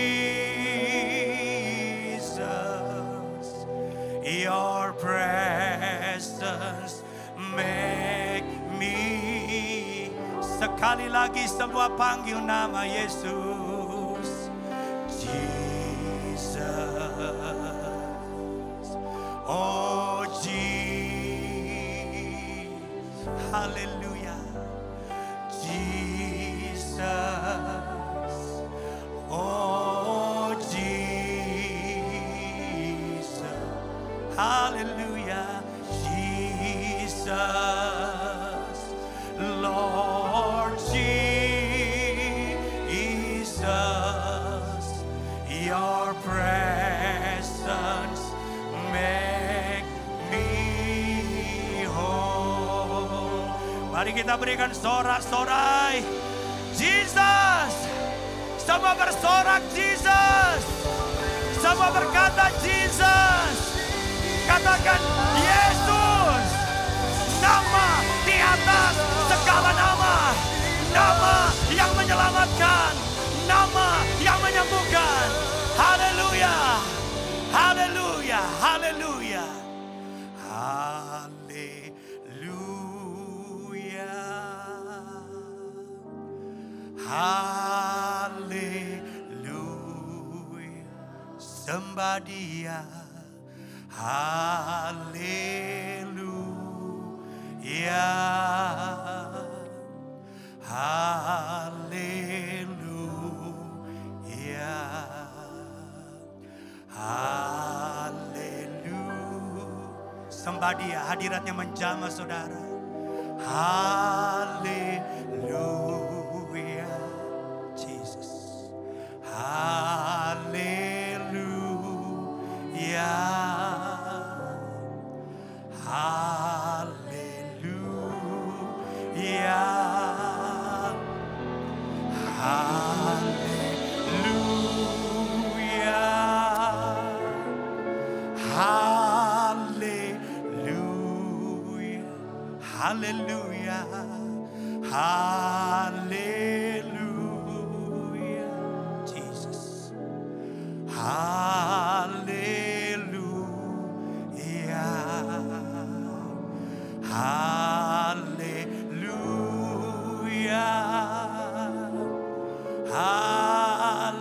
your presence make me. Sekali lagi semua panggil nama Yesus. Jesus, oh Jesus, haleluya. Jesus, oh Jesus, haleluya. Jesus, Lord Jesus, your presence make me whole. Mari kita berikan sorak-sorai. Jesus, semua bersorak Jesus. Semua berkata Jesus. Katakan Yesus, nama di atas segala nama. Nama yang menyelamatkan, nama yang menyembuhkan. Haleluya, haleluya, haleluya, haleluya, haleluya. Sembah Dia, haleluya. Haleluya, haleluya. Sembah Dia, hadiratnya menjamah saudara. Haleluya, Jesus. Haleluya, haleluya. Haleluya, haleluya, haleluya, haleluya, Jesus, haleluya, haleluya. Haleluya,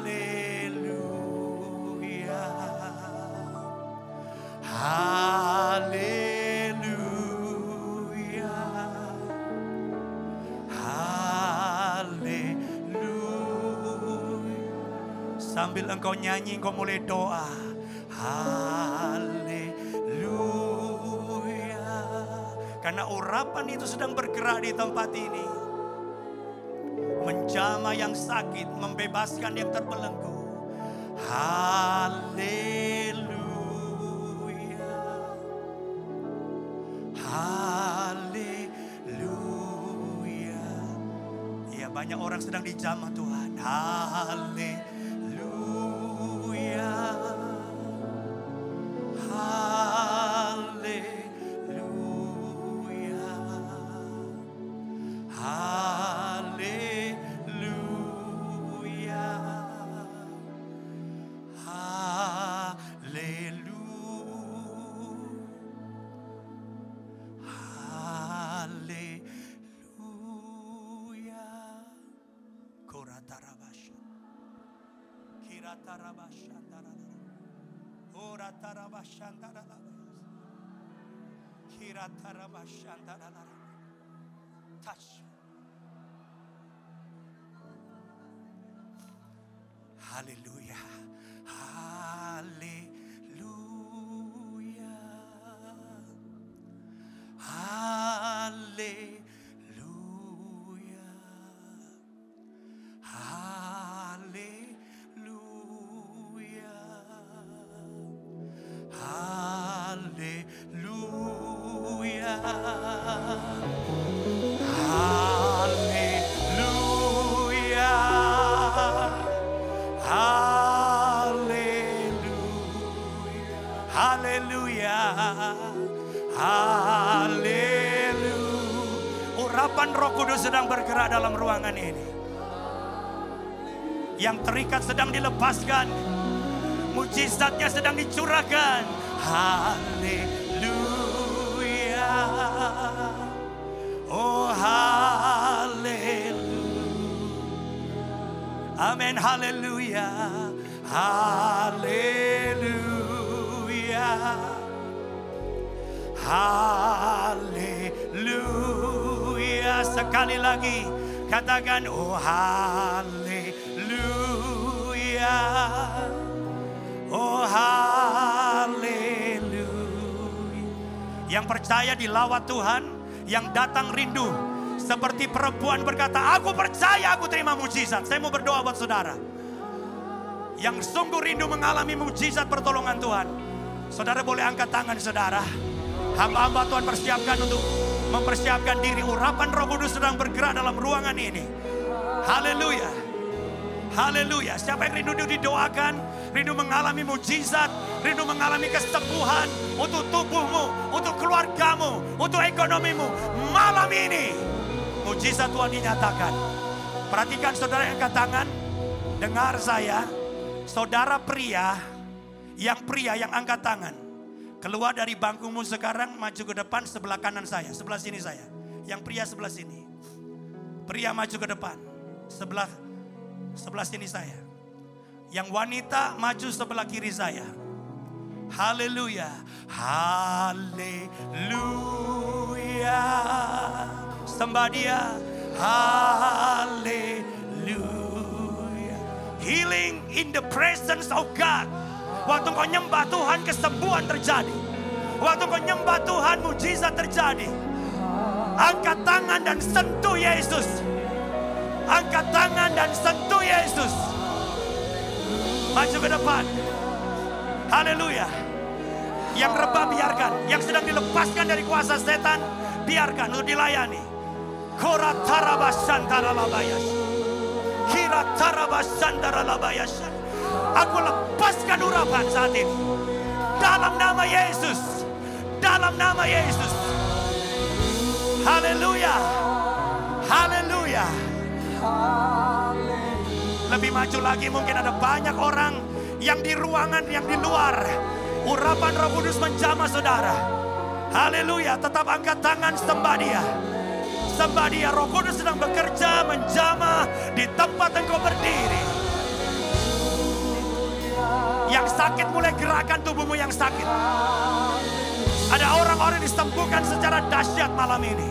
Sambil engkau nyanyi, engkau mulai doa. Haleluya. Karena urapan itu sedang bergerak di tempat ini. Menjamah yang sakit, membebaskan yang terbelenggu. Haleluya. Haleluya. Ya, banyak orang sedang dijamah Tuhan. Haleluya. Haleluya. Haleluya. Haleluya. Koratarabasha. Kiratarabashandarara. Oratarabashandarara. Kiratarabashandarara. Touch. Haleluya. Haleluya. Haleluya. Haleluya. Haleluya. Haleluya. Haleluya. Haleluya. Urapan Roh Kudus sedang bergerak dalam ruangan ini. Yang terikat sedang dilepaskan. Mujizatnya sedang dicurahkan. Haleluya. Oh haleluya. Amin. Haleluya. Haleluya. Haleluya. Sekali lagi katakan oh haleluya. Oh haleluya. Yang percaya dilawat Tuhan, yang datang rindu. Seperti perempuan berkata, aku percaya aku terima mujizat. Saya mau berdoa buat saudara yang sungguh rindu mengalami mujizat pertolongan Tuhan. Saudara boleh angkat tangan saudara. Hamba-hamba Tuhan persiapkan untuk mempersiapkan diri. Urapan Roh Kudus sedang bergerak dalam ruangan ini. Haleluya. Haleluya. Siapa yang rindu didoakan, rindu mengalami mujizat, rindu mengalami kesembuhan untuk tubuhmu, untuk keluargamu, untuk ekonomimu. Malam ini mujizat Tuhan dinyatakan. Perhatikan saudara yang angkat tangan. Dengar saya. Saudara pria yang angkat tangan. Keluar dari bangkumu sekarang, maju ke depan sebelah kanan saya. Sebelah sini saya. Yang pria sebelah sini. Pria maju ke depan. Sebelah sini saya. Yang wanita maju sebelah kiri saya. Haleluya. Haleluya. Sembah dia. Haleluya. Healing in the presence of God. Waktu kau nyembah Tuhan, kesembuhan terjadi. Waktu kau nyembah Tuhan, mujizat terjadi. Angkat tangan dan sentuh Yesus. Angkat tangan dan sentuh Yesus. Maju ke depan. Haleluya. Yang rebah biarkan. Yang sedang dilepaskan dari kuasa setan, biarkan untuk dilayani. Koratarabasantara-labayas. Kiratarabasantara-labayas. Aku lepaskan urapan saat ini. Dalam nama Yesus. Dalam nama Yesus. Haleluya. Haleluya. Lebih maju lagi, mungkin ada banyak orang yang di ruangan, yang di luar. Urapan Roh Kudus menjamah saudara. Haleluya. Tetap angkat tangan, sembah dia. Sembah dia. Roh Kudus sedang bekerja menjamah di tempat engkau berdiri. Yang sakit mulai gerakan tubuhmu yang sakit. Ada orang-orang disembuhkan secara dahsyat malam ini.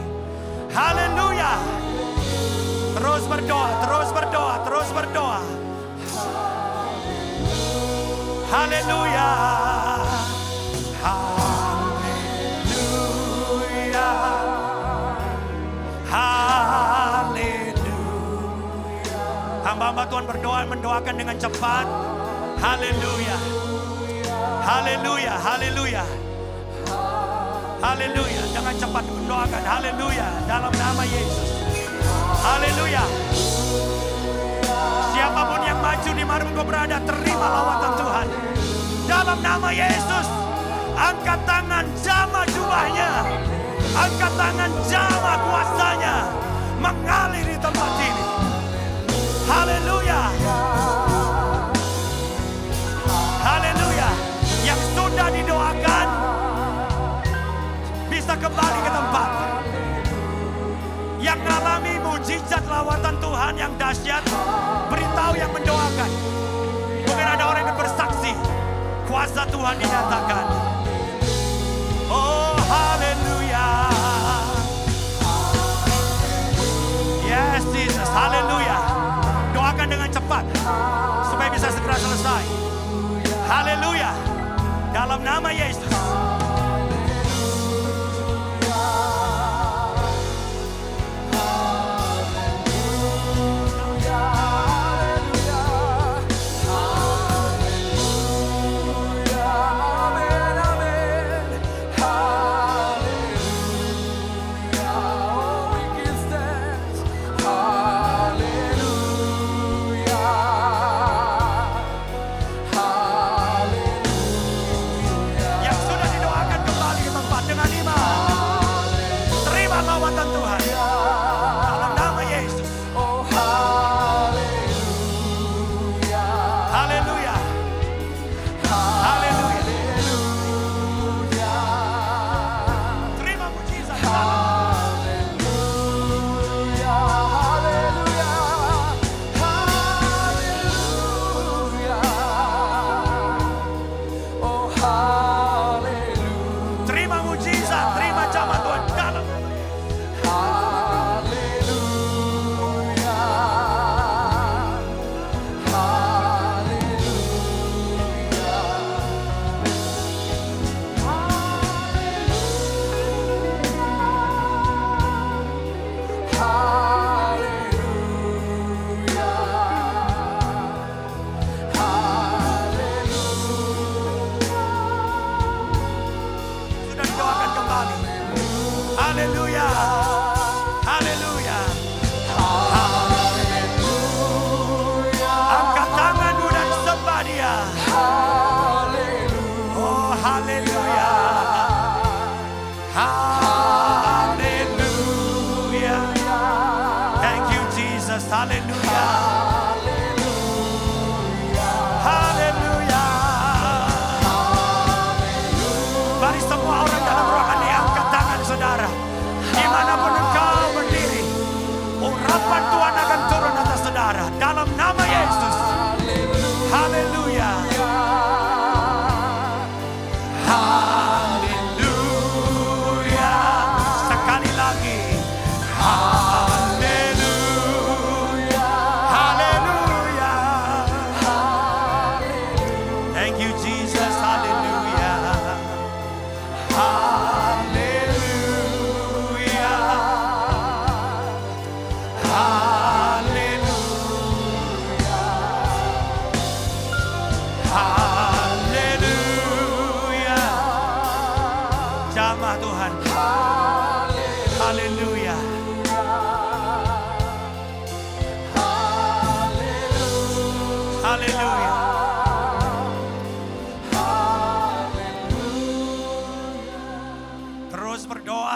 Haleluya. Terus berdoa, terus berdoa, terus berdoa. Haleluya. Haleluya. Haleluya. Hamba-hamba Tuhan berdoa, mendoakan dengan cepat. Haleluya. Haleluya. Haleluya. Haleluya. Dengan cepat mendoakan. Haleluya. Dalam nama Yesus. Haleluya. Siapapun yang maju di mana engkau berada, terima lawatan Tuhan. Dalam nama Yesus. Angkat tangan, jama jubahnya. Angkat tangan, jama kuasanya. Mengalir di tempat ini. Haleluya. Haleluya. Yang sudah didoakan bisa kembali ke tempat. Yang mengalami mujizat lawatan Tuhan yang dahsyat, beritahu yang mendoakan. Mungkin ada orang yang bersaksi, kuasa Tuhan dinyatakan. Oh haleluya. Yes Jesus, haleluya. Doakan dengan cepat supaya bisa segera selesai. Haleluya. Dalam nama Yesus.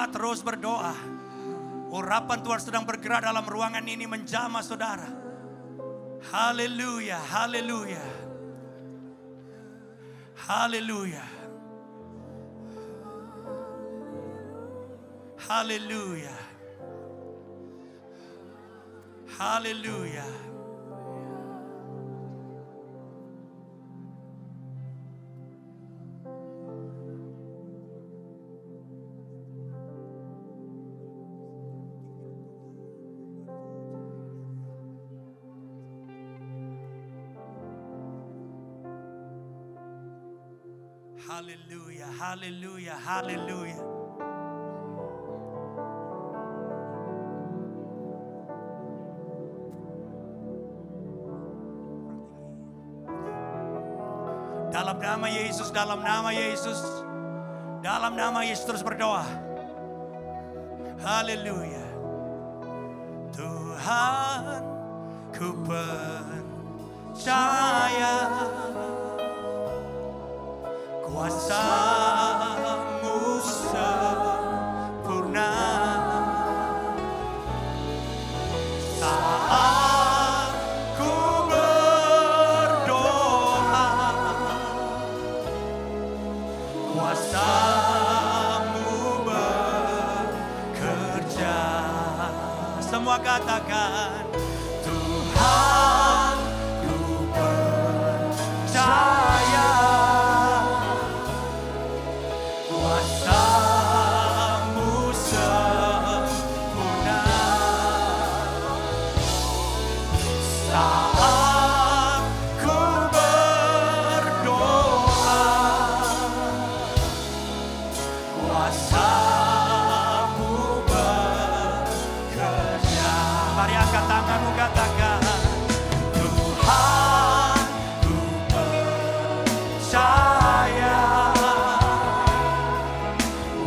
Terus berdoa. Urapan Tuhan sedang bergerak dalam ruangan ini menjamah saudara. Haleluya, haleluya. Haleluya. Haleluya. Haleluya. Haleluya, haleluya, haleluya. Dalam nama Yesus, dalam nama Yesus. Dalam nama Yesus terus berdoa. Haleluya. Tuhan, ku percaya kuasa-Mu sempurna. Saat ku berdoa, kuasa-Mu bekerja. Semua katakan, Tuhan, ku percaya kuasa-Mu sempurna. Saat ku berdoa, kuasa-Mu bekerja. Mari angkat tanganmu, katakan, Tuhan, ku percaya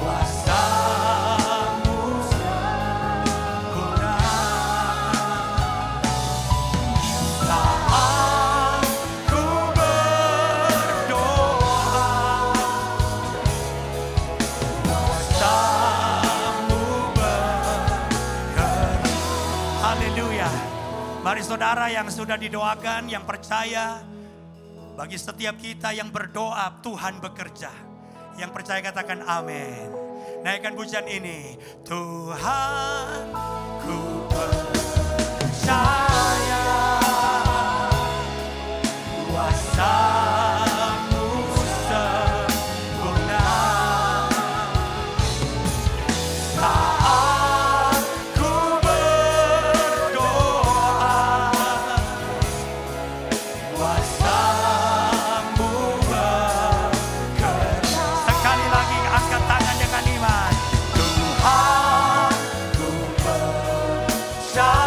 kuasa-Mu sempurna. Saat ku berdoa, kuasa-Mu bekerja. Haleluya. Mari saudara yang sudah didoakan, yang percaya, bagi setiap kita yang berdoa, Tuhan bekerja. Yang percaya katakan amin. Naikkan pujian ini. Tuhan, ku percaya kuasa-Mu sempurna. Saat ku berdoa, kuasa-Mu bekerja. Sekali lagi angkat tangan dengan iman. Tuhan, ku percaya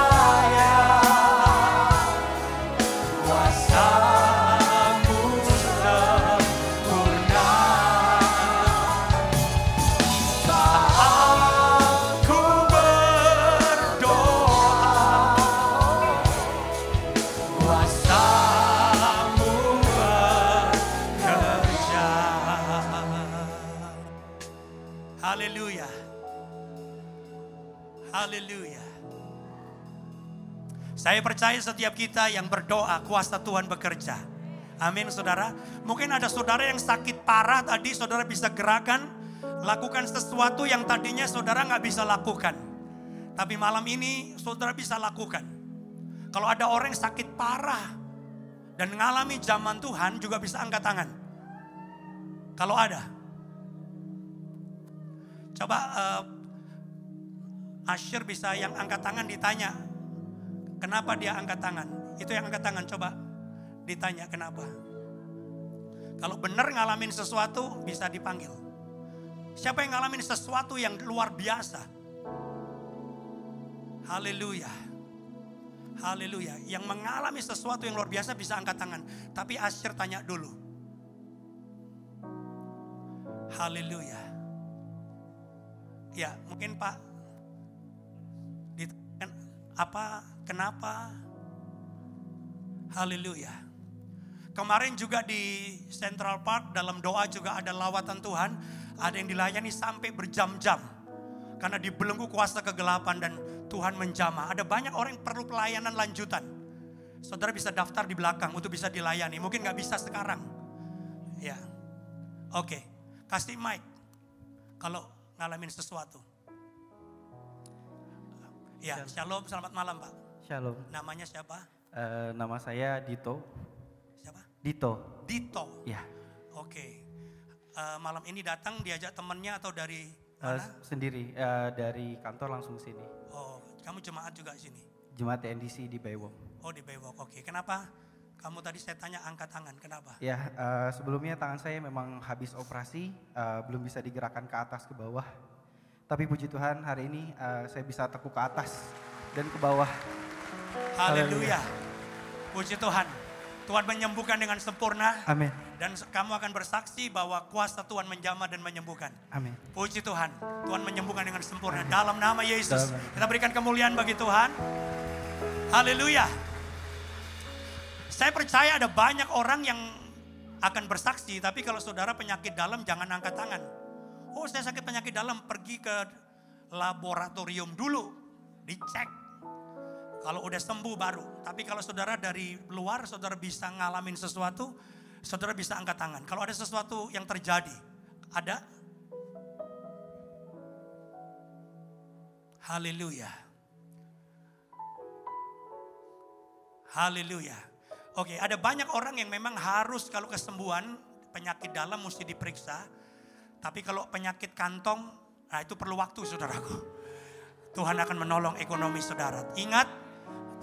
kuasa-Mu sempurna. Saat ku berdoa, kuasa-Mu bekerja. Haleluya. Haleluya. Saya percaya setiap kita yang berdoa, kuasa Tuhan bekerja. Amin saudara. Mungkin ada saudara yang sakit parah tadi, saudara bisa gerakan, lakukan sesuatu yang tadinya saudara nggak bisa lakukan. Tapi malam ini saudara bisa lakukan. Kalau ada orang yang sakit parah dan mengalami zaman Tuhan, juga bisa angkat tangan. Kalau ada. Coba Asyir bisa yang angkat tangan ditanya. Kenapa dia angkat tangan? Itu yang angkat tangan, coba ditanya kenapa. Kalau benar ngalamin sesuatu bisa dipanggil. Siapa yang ngalamin sesuatu yang luar biasa? Haleluya. Haleluya. Yang mengalami sesuatu yang luar biasa bisa angkat tangan. Tapi Asyir tanya dulu. Haleluya. Ya mungkin Pak. Apa, kenapa? Haleluya. Kemarin juga di Central Park dalam doa juga ada lawatan Tuhan. Ada yang dilayani sampai berjam-jam. Karena dibelenggu kuasa kegelapan dan Tuhan menjamah. Ada banyak orang yang perlu pelayanan lanjutan. Saudara bisa daftar di belakang untuk bisa dilayani. Mungkin gak bisa sekarang. Ya, oke. Kasih mic. Kalau ngalamin sesuatu. Ya, shalom, selamat malam Pak. Shalom. Namanya siapa? Nama saya Dito. Siapa? Dito. Dito. Ya. Oke. Malam ini datang diajak temennya atau dari mana? Sendiri, dari kantor langsung sini. Oh, kamu jemaat juga sini? Jemaat TNDC di Baywalk. Oh di Baywalk, oke. Kenapa Kamu tadi saya tanya angkat tangan, kenapa? Ya, sebelumnya tangan saya memang habis operasi, belum bisa digerakkan ke atas ke bawah. Tapi puji Tuhan hari ini saya bisa tekuk ke atas dan ke bawah. Haleluya. Puji Tuhan. Tuhan menyembuhkan dengan sempurna. Amin. Dan kamu akan bersaksi bahwa kuasa Tuhan menjamah dan menyembuhkan. Amin. Puji Tuhan. Tuhan menyembuhkan dengan sempurna. Dalam nama Yesus. Dalam nama. Kita berikan kemuliaan bagi Tuhan. Haleluya. Saya percaya ada banyak orang yang akan bersaksi. Tapi kalau saudara penyakit dalam jangan angkat tangan. Oh, saya sakit penyakit dalam, pergi ke laboratorium dulu. Dicek. Kalau udah sembuh baru. Tapi kalau saudara dari luar, saudara bisa ngalamin sesuatu, saudara bisa angkat tangan. Kalau ada sesuatu yang terjadi, ada? Haleluya. Haleluya. Oke, ada banyak orang yang memang harus kalau kesembuhan, penyakit dalam mesti diperiksa. Tapi kalau penyakit kantong, nah itu perlu waktu saudaraku. Tuhan akan menolong ekonomi saudara. Ingat,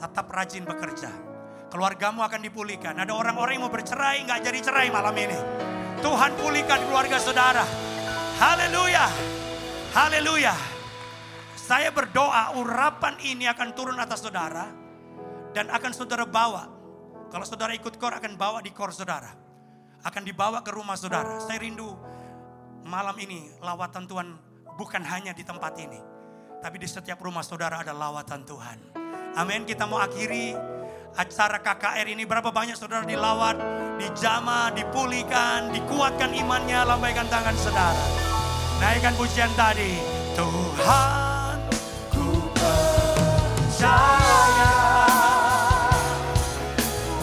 tetap rajin bekerja. Keluargamu akan dipulihkan. Ada orang-orang yang mau bercerai, gak jadi cerai malam ini. Tuhan pulihkan keluarga saudara. Haleluya. Haleluya. Saya berdoa urapan ini akan turun atas saudara. Dan akan saudara bawa. Kalau saudara ikut kor akan bawa di kor saudara. Akan dibawa ke rumah saudara. Saya rindu malam ini lawatan Tuhan bukan hanya di tempat ini. Tapi di setiap rumah saudara ada lawatan Tuhan. Amin. Kita mau akhiri acara KKR ini. Berapa banyak saudara dilawat, dijamah, dipulihkan, dikuatkan imannya. Lambaikan tangan saudara. Naikkan pujian tadi. Tuhan ku percaya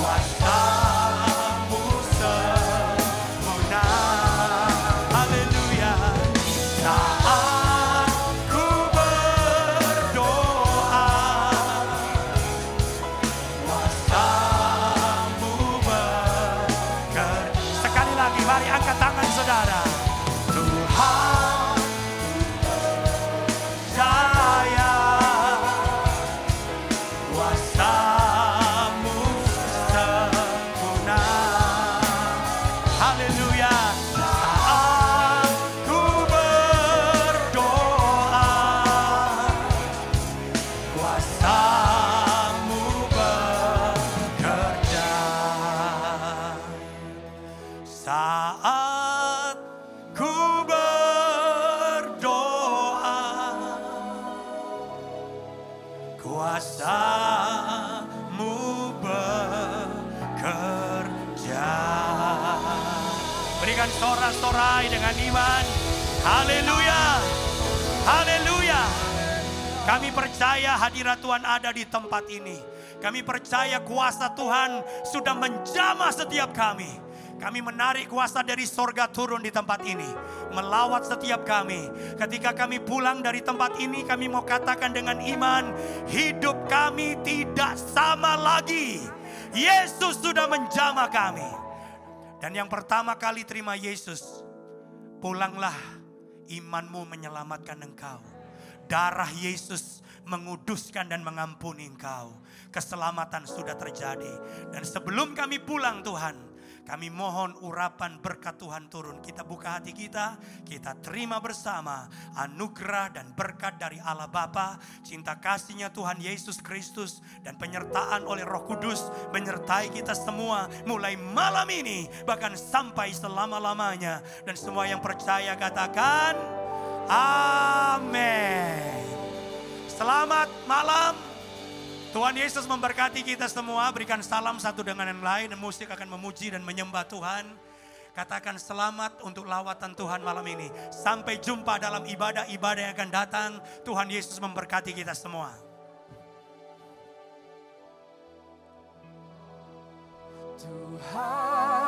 kuasa-Mu sempurna. Haleluya. Saat ku berdoa, kuasa-Mu bekerja. Sekali lagi, mari angkat tangan saudara. Tuhan percaya kuasa-Mu sempurna. Haleluya. Saat ku berdoa, kuasa-Mu bekerja. Saat ku berdoa, kuasa-Mu bekerja. Berikan sorak-sorai dengan iman. Haleluya. Haleluya. Kami percaya hadirat Tuhan ada di tempat ini. Kami percaya kuasa Tuhan sudah menjamah setiap kami. Kami menarik kuasa dari sorga turun di tempat ini. Melawat setiap kami. Ketika kami pulang dari tempat ini, kami mau katakan dengan iman, hidup kami tidak sama lagi. Yesus sudah menjamah kami. Dan yang pertama kali terima Yesus, pulanglah, imanmu menyelamatkan engkau. Darah Yesus menguduskan dan mengampuni engkau. Keselamatan sudah terjadi. Dan sebelum kami pulang Tuhan, kami mohon urapan berkat Tuhan turun. Kita buka hati kita terima bersama anugerah dan berkat dari Allah Bapa, cinta kasihnya Tuhan Yesus Kristus, dan penyertaan oleh Roh Kudus menyertai kita semua mulai malam ini bahkan sampai selama-lamanya. Dan semua yang percaya katakan amin. Selamat malam. Tuhan Yesus memberkati kita semua. Berikan salam satu dengan yang lain. Dan musik akan memuji dan menyembah Tuhan. Katakan selamat untuk lawatan Tuhan malam ini. Sampai jumpa dalam ibadah-ibadah yang akan datang. Tuhan Yesus memberkati kita semua. Tuhan